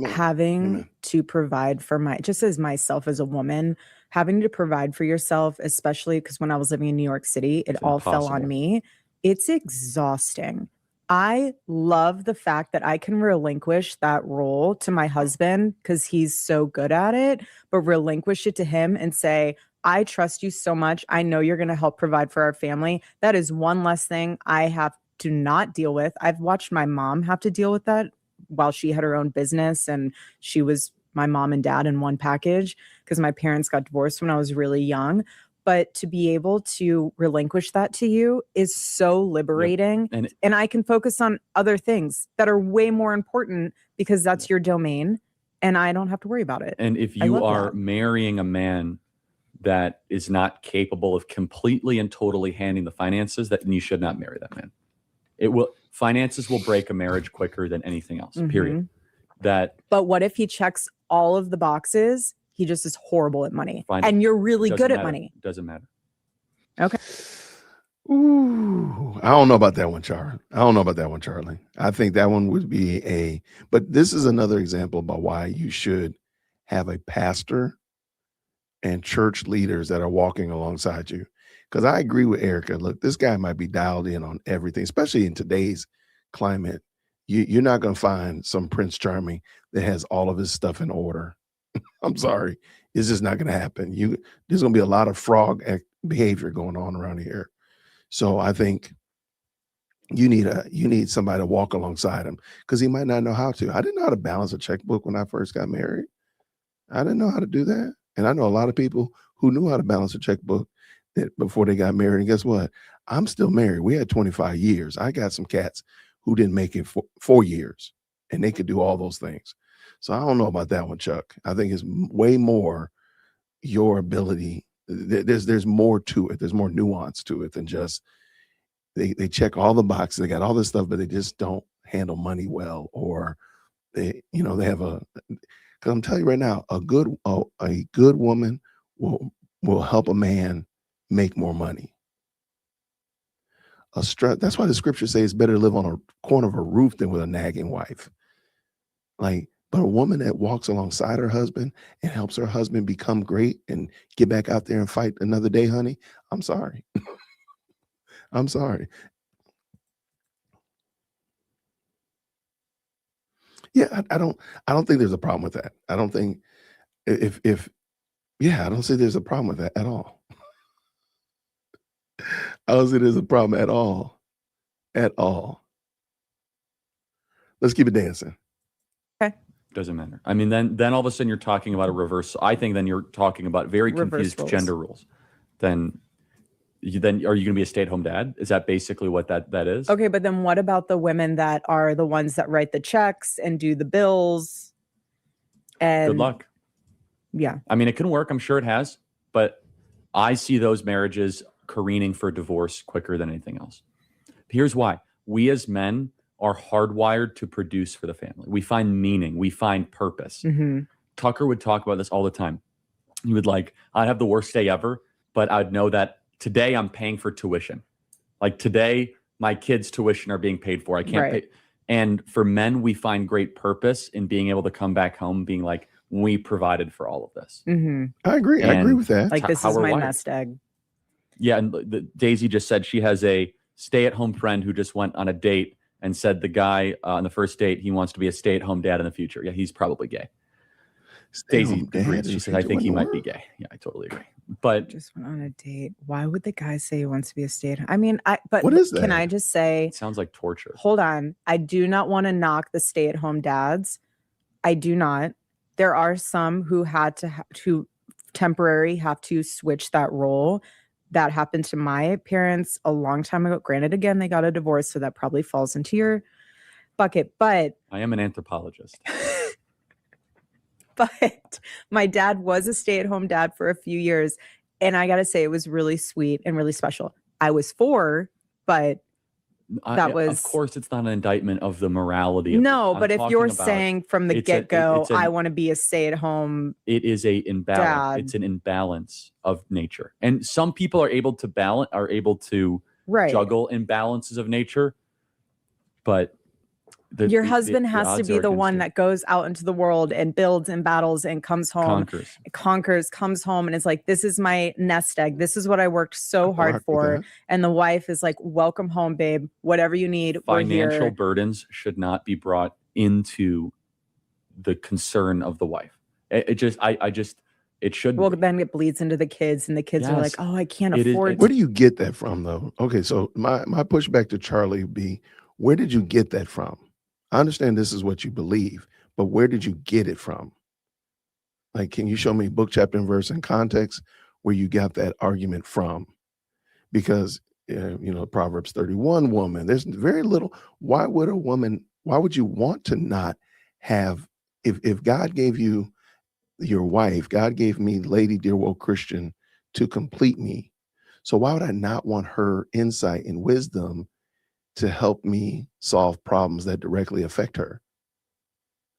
having to provide for just as myself as a woman, having to provide for yourself, especially because when I was living in New York City, it all fell on me. It's exhausting. I love the fact that I can relinquish that role to my husband because he's so good at it, but relinquish it to him and say, I trust you so much. I know you're going to help provide for our family. That is one less thing I have to not deal with. I've watched my mom have to deal with that while she had her own business, and she was my mom and dad in one package because my parents got divorced when I was really young. But to be able to relinquish that to you is so liberating. Yep. And I can focus on other things that are way more important because that's your domain and I don't have to worry about it. And if you are marrying a man that is not capable of completely and totally handling the finances, then you should not marry that man. Finances will break a marriage quicker than anything else, period. But what if he checks all of the boxes? He just is horrible at money. And you're really good at money. Doesn't matter. Okay. Ooh, I don't know about that one, Charlie. I think that one would be but this is another example about why you should have a pastor and church leaders that are walking alongside you. Because I agree with Erika. Look, this guy might be dialed in on everything, especially in today's climate. You're not going to find some Prince Charming that has all of his stuff in order. I'm sorry. It's just not going to happen. There's going to be a lot of frog behavior going on around here. So I think you need somebody to walk alongside him because he might not know how to. I didn't know how to balance a checkbook when I first got married. I didn't know how to do that. And I know a lot of people who knew how to balance a checkbook before they got married. And guess what? I'm still married. We had 25 years. I got some cats who didn't make it 4 years and they could do all those things. So I don't know about that one, Chuck. I think it's way more your ability. There's more to it. There's more nuance to it than just they check all the boxes. They got all this stuff, but they just don't handle money well, or they have a. Because I'm telling you right now, a good woman will help a man make more money. That's why the scriptures say it's better to live on a corner of a roof than with a nagging wife. But a woman that walks alongside her husband and helps her husband become great and get back out there and fight another day, honey, I'm sorry. I'm sorry. Yeah, I don't think there's a problem with that. I don't think I don't see there's a problem with that at all. I don't see there's a problem at all. At all. Let's keep it dancing. Okay. Doesn't matter. I mean, then all of a sudden you're talking about a reverse. I think then you're talking about very confused gender rules. Then are you going to be a stay-at-home dad? Is that basically what that is? Okay, but then what about the women that are the ones that write the checks and do the bills? And good luck. Yeah. I mean, it can work. I'm sure it has. But I see those marriages careening for divorce quicker than anything else. Here's why. We as men are hardwired to produce for the family. We find meaning. We find purpose. Mm-hmm. Tucker would talk about this all the time. He would I'd have the worst day ever, but I'd know that today I'm paying for tuition. Like today, my kids' tuition are being paid for. I can't pay. And for men, we find great purpose in being able to come back home being like, we provided for all of this. Mm-hmm. I agree. I agree with that. Like, this is my nest egg. Yeah. And Daisy just said she has a stay-at-home friend who just went on a date and said the guy on the first date, he wants to be a stay-at-home dad in the future. Yeah, he's probably gay. Daisy agrees. She said, I think he might be gay. Yeah, I totally agree. But just went on a date. Why would the guy say he wants to be a stay-at-home? I mean, but what is that? Can I just say, it sounds like torture. Hold on. I do not want to knock the stay-at-home dads. I do not. There are some who had to temporarily have to switch that role. That happened to my parents a long time ago. Granted, again, they got a divorce, so that probably falls into your bucket. But I am an anthropologist. But my dad was a stay-at-home dad for a few years. And I got to say, it was really sweet and really special. I was 4, but that was... Of course, it's not an indictment of the morality. No, but if you're saying from the get-go, I want to be a stay-at-home it is a imbalance. Dad. It's an imbalance of nature. And some people are able to juggle imbalances of nature. But your husband has to be the one that goes out into the world and builds and battles and comes home, conquers, comes home and is like, this is my nest egg. This is what I worked so hard for. And the wife is like, welcome home, babe. Whatever you need. Financial burdens should not be brought into the concern of the wife. It shouldn't. Well, then it bleeds into the kids and the kids are like, oh, I can't afford. Where do you get that from though? Okay. So my pushback to Charlie would be, where did you get that from? I understand this is what you believe, but where did you get it from? Like, can you show me book, chapter, and verse and context where you got that argument from? Because, Proverbs 31 woman, there's very little. Why would you want to not have, if God gave you your wife, God gave me Lady Dearwold Christian to complete me. So why would I not want her insight and wisdom to help me solve problems that directly affect her?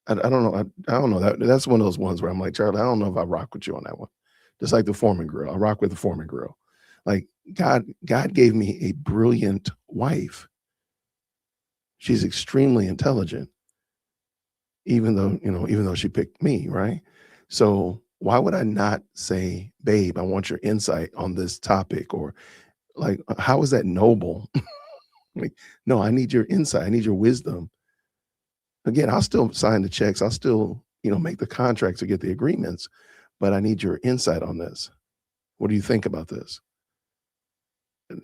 I don't know. I don't know. That's one of those ones where I'm like, Charlie, I don't know if I rock with you on that one. Just like the Foreman Grill. I rock with the Foreman Grill. Like God gave me a brilliant wife. She's extremely intelligent, even though she picked me, right? So why would I not say, babe, I want your insight on this topic? Or like, how is that noble? Like, no, I need your insight. I need your wisdom. Again, I'll still sign the checks. I'll still, make the contracts to get the agreements, but I need your insight on this. What do you think about this?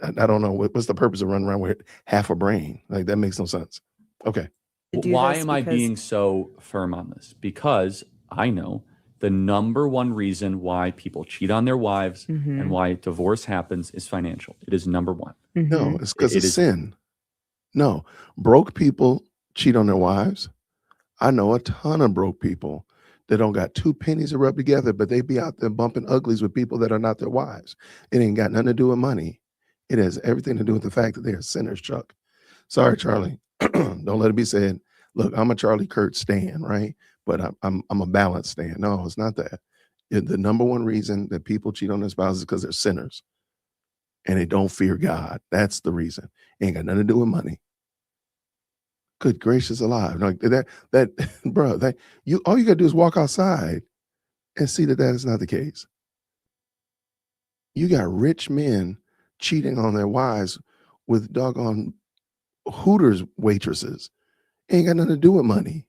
I don't know what's the purpose of running around with half a brain. Like, that makes no sense. Okay. Why am I being so firm on this? Because I know the number one reason why people cheat on their wives and why divorce happens is financial. It is number one. No, it's because of sin. No, broke people cheat on their wives. I know a ton of broke people that don't got two pennies to rub together, but they be out there bumping uglies with people that are not their wives. It ain't got nothing to do with money. It has everything to do with the fact that they are sinners, Chuck. Sorry, Charlie. Don't let it be said. Look, I'm a Charlie Kirk stan, right? But I'm a balanced stan. No, it's not that. The number one reason that people cheat on their spouses is because they're sinners and they don't fear God. That's the reason. It ain't got nothing to do with money. Good gracious alive. Like bro, all you gotta do is walk outside and see that is not the case. You got rich men cheating on their wives with doggone Hooters waitresses. Ain't got nothing to do with money.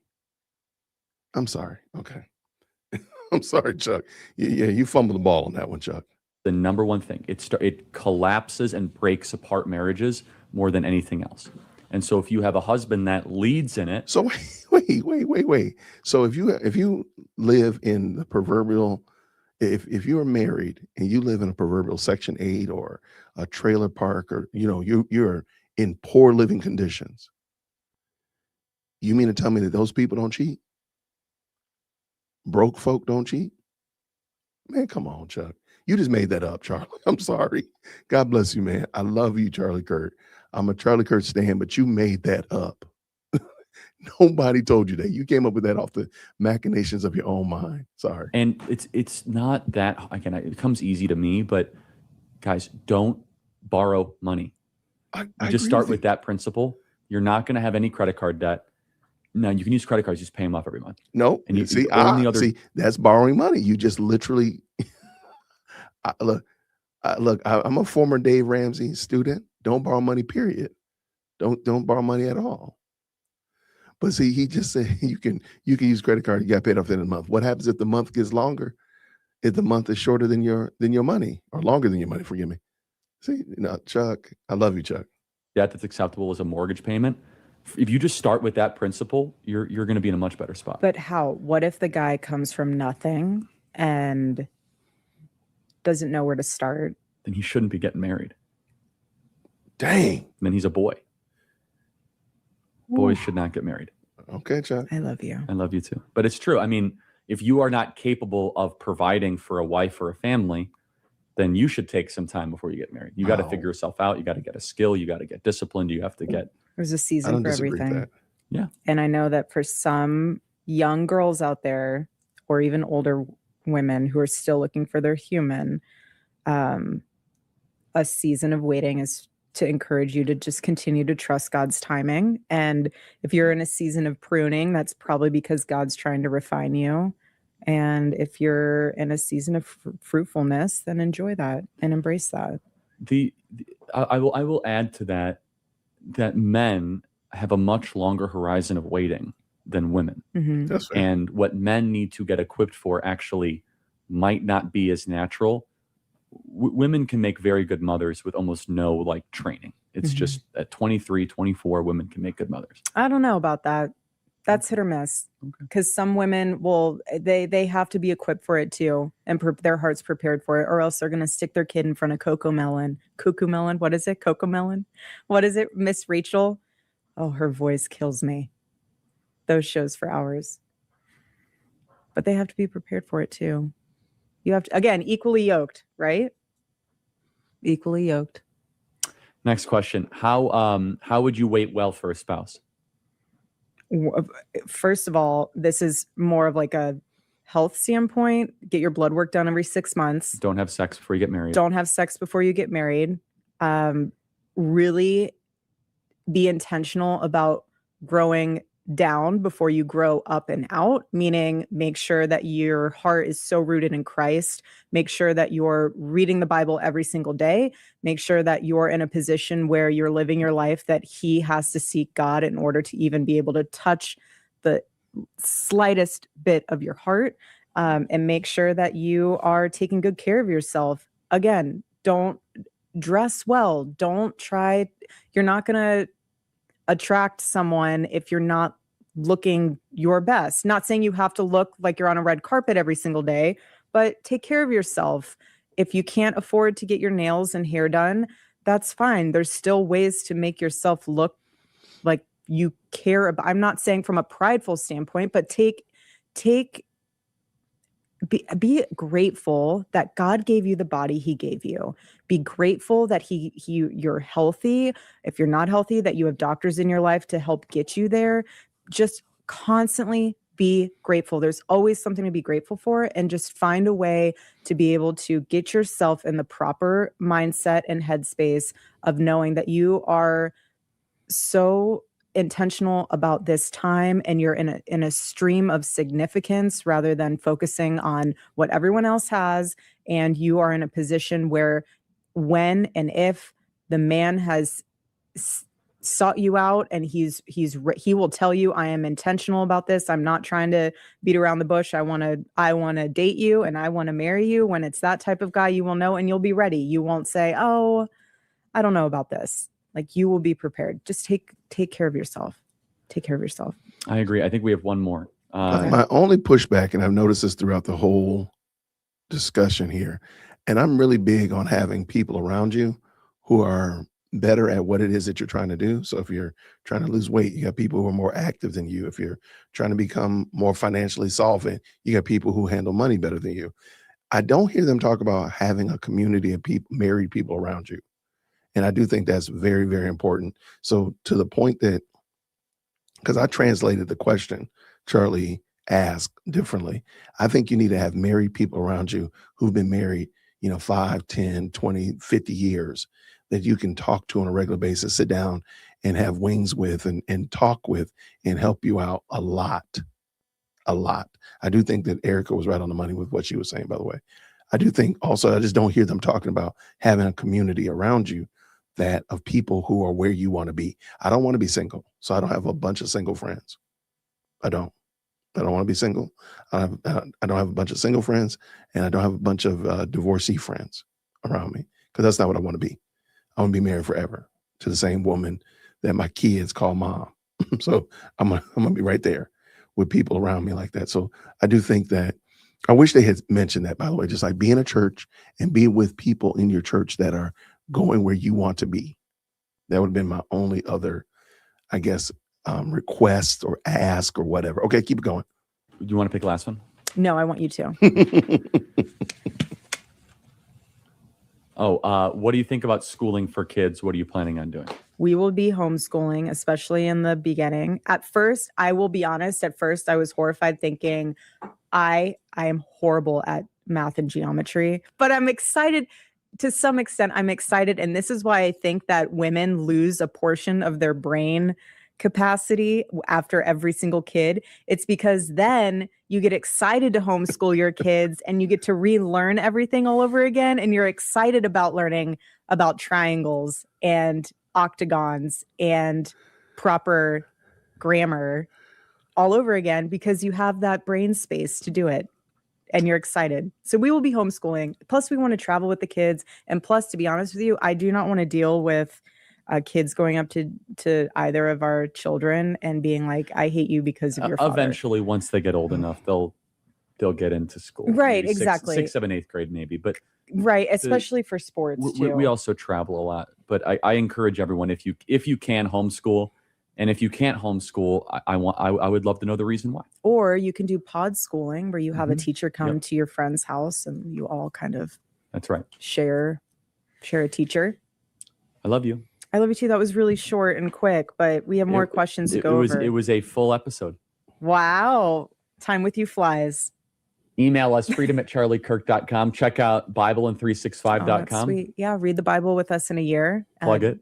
I'm sorry. Okay. I'm sorry, Chuck. Yeah, you fumbled the ball on that one, Chuck. The number one thing, it collapses and breaks apart marriages more than anything else. And so if you have a husband that leads in it. So wait. So if you live in the proverbial, if you are married and you live in a proverbial Section 8 or a trailer park, or you're in poor living conditions, you mean to tell me that those people don't cheat? Broke folk don't cheat? Man, come on, Chuck. You just made that up, Charlie. I'm sorry. God bless you, man. I love you, Charlie Kirk. I'm a Charlie Kirk stan, but you made that up. Nobody told you that. You came up with that off the machinations of your own mind. Sorry. And it's not that, again, it comes easy to me, but guys, don't borrow money. You just start with that principle. You're not going to have any credit card debt. No, you can use credit cards, just pay them off every month. No, and see, that's borrowing money. You just literally look, I'm a former Dave Ramsey student. Don't borrow money, period. Don't borrow money at all. But see, he just said you can use credit card. You got paid off in a month. What happens if the month gets longer? If the month is shorter than your money, or longer than your money? Forgive me. See, Chuck, I love you, Chuck. Debt that's acceptable as a mortgage payment. If you just start with that principle, you're going to be in a much better spot. But how? What if the guy comes from nothing and doesn't know where to start? Then he shouldn't be getting married. Dang. Then he's a boy. Boys should not get married. Okay, Chuck. I love you. I love you too. But it's true. I mean, if you are not capable of providing for a wife or a family, then you should take some time before you get married. You got to figure yourself out. You got to get a skill. You got to get disciplined. You have to get. There's a season for everything. Yeah. And I know that for some young girls out there, or even older women who are still looking for their human, a season of waiting is to encourage you to just continue to trust God's timing. And if you're in a season of pruning, that's probably because God's trying to refine you. And if you're in a season of fruitfulness, then enjoy that and embrace that. I will add to that men have a much longer horizon of waiting than women. Mm-hmm. That's right. And what men need to get equipped for actually might not be as natural. Women can make very good mothers with almost no training. It's just at 23, 24, women can make good mothers. I don't know about that. That's hit or miss. Because some women they have to be equipped for it too, and their hearts prepared for it, or else they're going to stick their kid in front of cuckoo melon. What is it? Cocoa melon? What is it? Miss Rachel? Oh, her voice kills me. Those shows for hours. But they have to be prepared for it too. You have to, again, equally yoked, right? Equally yoked. Next question. How would you wait well for a spouse? First of all, this is more of a health standpoint. Get your blood work done every 6 months. Don't have sex before you get married. Don't have sex before you get married. Really be intentional about growing down before you grow up and out, meaning make sure that your heart is so rooted in Christ. Make sure that you're reading the Bible every single day. Make sure that you're in a position where you're living your life that he has to seek God in order to even be able to touch the slightest bit of your heart, and make sure that you are taking good care of yourself. Again, don't dress well. You're not going to attract someone if you're not looking your best. Not saying you have to look like you're on a red carpet every single day, but take care of yourself. If you can't afford to get your nails and hair done, that's fine. There's still ways to make yourself look like you care about. I'm not saying from a prideful standpoint, but be grateful that God gave you the body he gave you. Be grateful that you're healthy. If you're not healthy, that you have doctors in your life to help get you there. Just constantly be grateful. There's always something to be grateful for, and just find a way to be able to get yourself in the proper mindset and headspace of knowing that you are so intentional about this time, and you're in a stream of significance rather than focusing on what everyone else has. And you are in a position where when and if the man has sought you out and he will tell you, I am intentional about this. I'm not trying to beat around the bush. I want to date you and I want to marry you. When it's that type of guy, you will know and you'll be ready. You won't say, oh, I don't know about this. Like, you will be prepared. Just take care of yourself. Take care of yourself. I agree. I think we have one more. My only pushback, and I've noticed this throughout the whole discussion here, and I'm really big on having people around you who are better at what it is that you're trying to do. So if you're trying to lose weight, you got people who are more active than you. If you're trying to become more financially solvent, you got people who handle money better than you. I don't hear them talk about having a community of people, married people around you. And I do think that's very, very important. So to the point that, because I translated the question Charlie asked differently, I think you need to have married people around you who've been married, 5, 10, 20, 50 years, that you can talk to on a regular basis, sit down and have wings with and talk with and help you out a lot. I do think that Erika was right on the money with what she was saying, by the way. I do think also, I just don't hear them talking about having a community around you that of people who are where you want to be. I don't want to be single, so I don't have a bunch of single friends. I don't want to be single. I don't have a bunch of single friends, and I don't have a bunch of divorcee friends around me, because that's not what I want to be. I want to be married forever to the same woman that my kids call mom. So I'm gonna be right there with people around me like that. So I do think that, I wish they had mentioned that, by the way, just like be in a church and be with people in your church that are going where you want to be. That would have been my only other, I guess, request or ask or whatever. Okay, keep it going. Do you want to pick the last one? No, I want you to. What do you think about schooling for kids? What are you planning on doing? We will be homeschooling, especially in the beginning. At first, I will be honest, I was horrified, thinking I am horrible at math and geometry, but I'm excited. To some extent, I'm excited. And this is why I think that women lose a portion of their brain capacity after every single kid. It's because then you get excited to homeschool your kids and you get to relearn everything all over again. And you're excited about learning about triangles and octagons and proper grammar all over again, because you have that brain space to do it. And you're excited. So we will be homeschooling. Plus, we want to travel with the kids. And plus, to be honest with you, I do not want to deal with kids going up to either of our children and being like, I hate you because of your father. Eventually, once they get old enough, they'll get into school. Right, maybe exactly. 6th, 7th, 8th grade, maybe. But right, especially for sports too. We also travel a lot. But I encourage everyone, if you can homeschool. And if you can't homeschool, I would love to know the reason why. Or you can do pod schooling, where you have a teacher come to your friend's house and you all kind of that's right share a teacher. I love you. I love you too. That was really short and quick, but we have more questions to go over. It was a full episode. Wow. Time with you flies. Email us freedom@charliekirk.com. Check out bibleand365.com. Sweet. Yeah, read the Bible with us in a year. Plug it.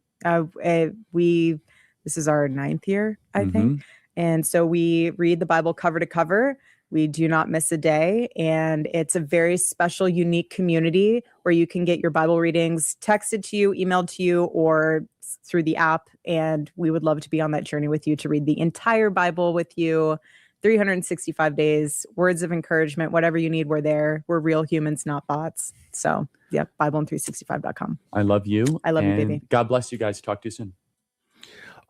This is our 9th year, I think. And so we read the Bible cover to cover. We do not miss a day. And it's a very special, unique community where you can get your Bible readings texted to you, emailed to you, or through the app. And we would love to be on that journey with you, to read the entire Bible with you, 365 days, words of encouragement, whatever you need, we're there. We're real humans, not bots. So Yep. BibleIn365.com. I love you. I love you, and baby. God bless you guys. Talk to you soon.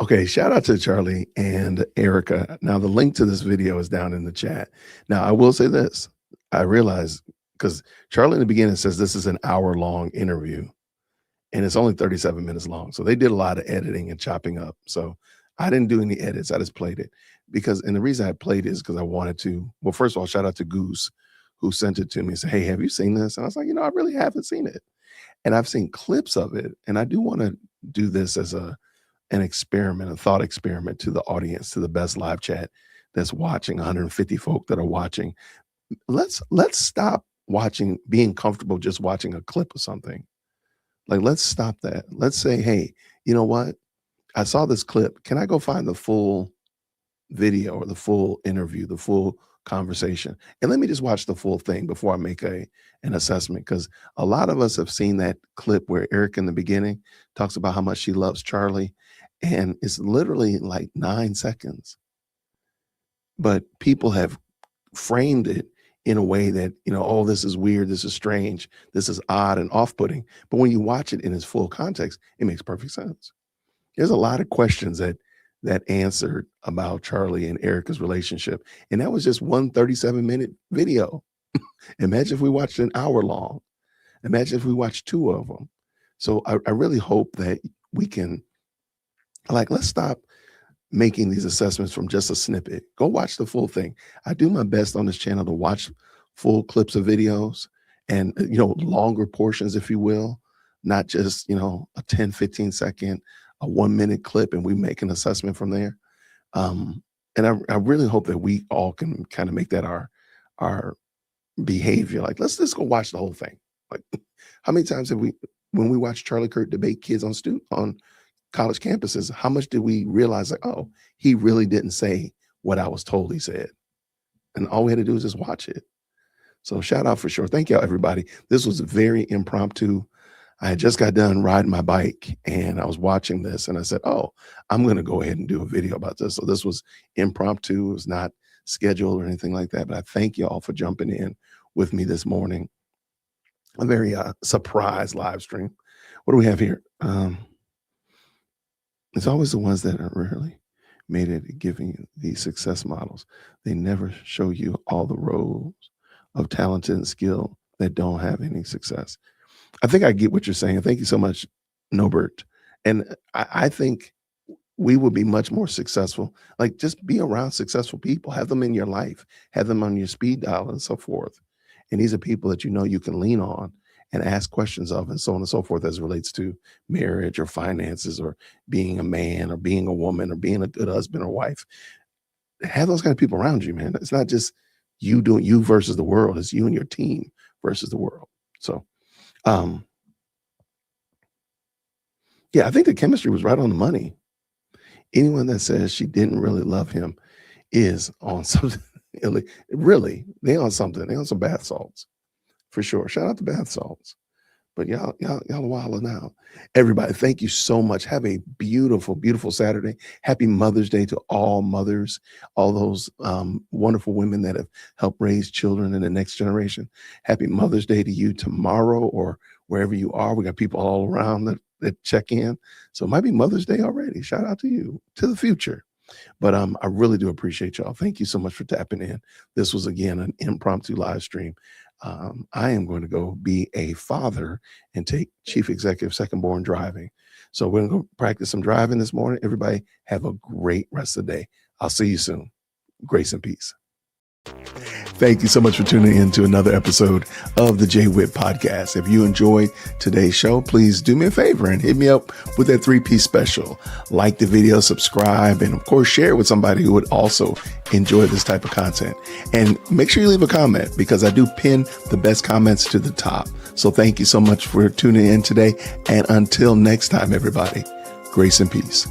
Okay, shout out to Charlie and Erika. Now, the link to this video is down in the chat. Now, I will say this. I realize, because Charlie in the beginning says this is an hour-long interview, and it's only 37 minutes long. So they did a lot of editing and chopping up. So I didn't do any edits. I just played it. And the reason I played it is because I wanted to, well, first of all, shout out to Goose, who sent it to me and said, hey, have you seen this? And I was like, I really haven't seen it. And I've seen clips of it. And I do want to do this as an experiment, a thought experiment to the audience, to the best live chat that's watching, 150 folk that are watching. Let's stop watching, being comfortable just watching a clip of something. Like, let's stop that. Let's say, hey, you know what? I saw this clip. Can I go find the full video or the full interview, the full conversation? And let me just watch the full thing before I make an assessment. Because a lot of us have seen that clip where Erika in the beginning talks about how much she loves Charlie. And it's literally like 9 seconds. But people have framed it in a way that, oh, this is weird, this is strange, this is odd and off-putting. But when you watch it in its full context, it makes perfect sense. There's a lot of questions that answered about Charlie and Erika's relationship. And that was just one 37-minute video. Imagine if we watched an hour long. Imagine if we watched 2 of them. So I really hope that we can, let's stop making these assessments from just a snippet. Go watch the full thing. I do my best on this channel to watch full clips of videos and, longer portions, if you will, not just, a 10, 15 second, a 1 minute clip, and we make an assessment from there. And I really hope that we all can kind of make that our behavior. Like, let's just go watch the whole thing. Like, how many times have when we watch Charlie Kirk debate kids on college campuses, how much did we realize, like, oh, he really didn't say what I was told he said? And all we had to do is just watch it. So shout out for sure. Thank y'all, everybody. This was very impromptu. I had just got done riding my bike and I was watching this and I said, oh, I'm going to go ahead and do a video about this. So this was impromptu. It was not scheduled or anything like that. But I thank y'all for jumping in with me this morning. A very surprise live stream. What do we have here? It's always the ones that are rarely made it at giving you these success models. They never show you all the roles of talent and skill that don't have any success. I think I get what you're saying. Thank you so much, Nobert. And I think we would be much more successful. Like, just be around successful people, have them in your life, have them on your speed dial and so forth. And these are people that you can lean on and ask questions of, and so on and so forth, as it relates to marriage or finances or being a man or being a woman or being a good husband or wife. Have those kind of people around you, man. It's not just you doing you versus the world. It's you and your team versus the world. So, yeah, I think the chemistry was right on the money. Anyone that says she didn't really love him is on something. Really, they on something. They on some bath salts. For sure. Shout out to bath salts. But y'all are wilding out. Everybody, thank you so much. Have a beautiful, beautiful Saturday. Happy Mother's Day to all mothers, all those wonderful women that have helped raise children in the next generation. Happy Mother's Day to you tomorrow or wherever you are. We got people all around that check in. So it might be Mother's Day already. Shout out to you, to the future. But I really do appreciate y'all. Thank you so much for tapping in. This was, again, an impromptu live stream. I am going to go be a father and take Chief Executive second-born driving. So we're going to go practice some driving this morning. Everybody have a great rest of the day. I'll see you soon. Grace and peace. Thank you so much for tuning in to another episode of the Jay Witt Podcast. If you enjoyed today's show, please do me a favor and hit me up with that 3-piece special. Like the video, subscribe, and of course, share it with somebody who would also enjoy this type of content. And make sure you leave a comment, because I do pin the best comments to the top. So thank you so much for tuning in today. And until next time, everybody, grace and peace.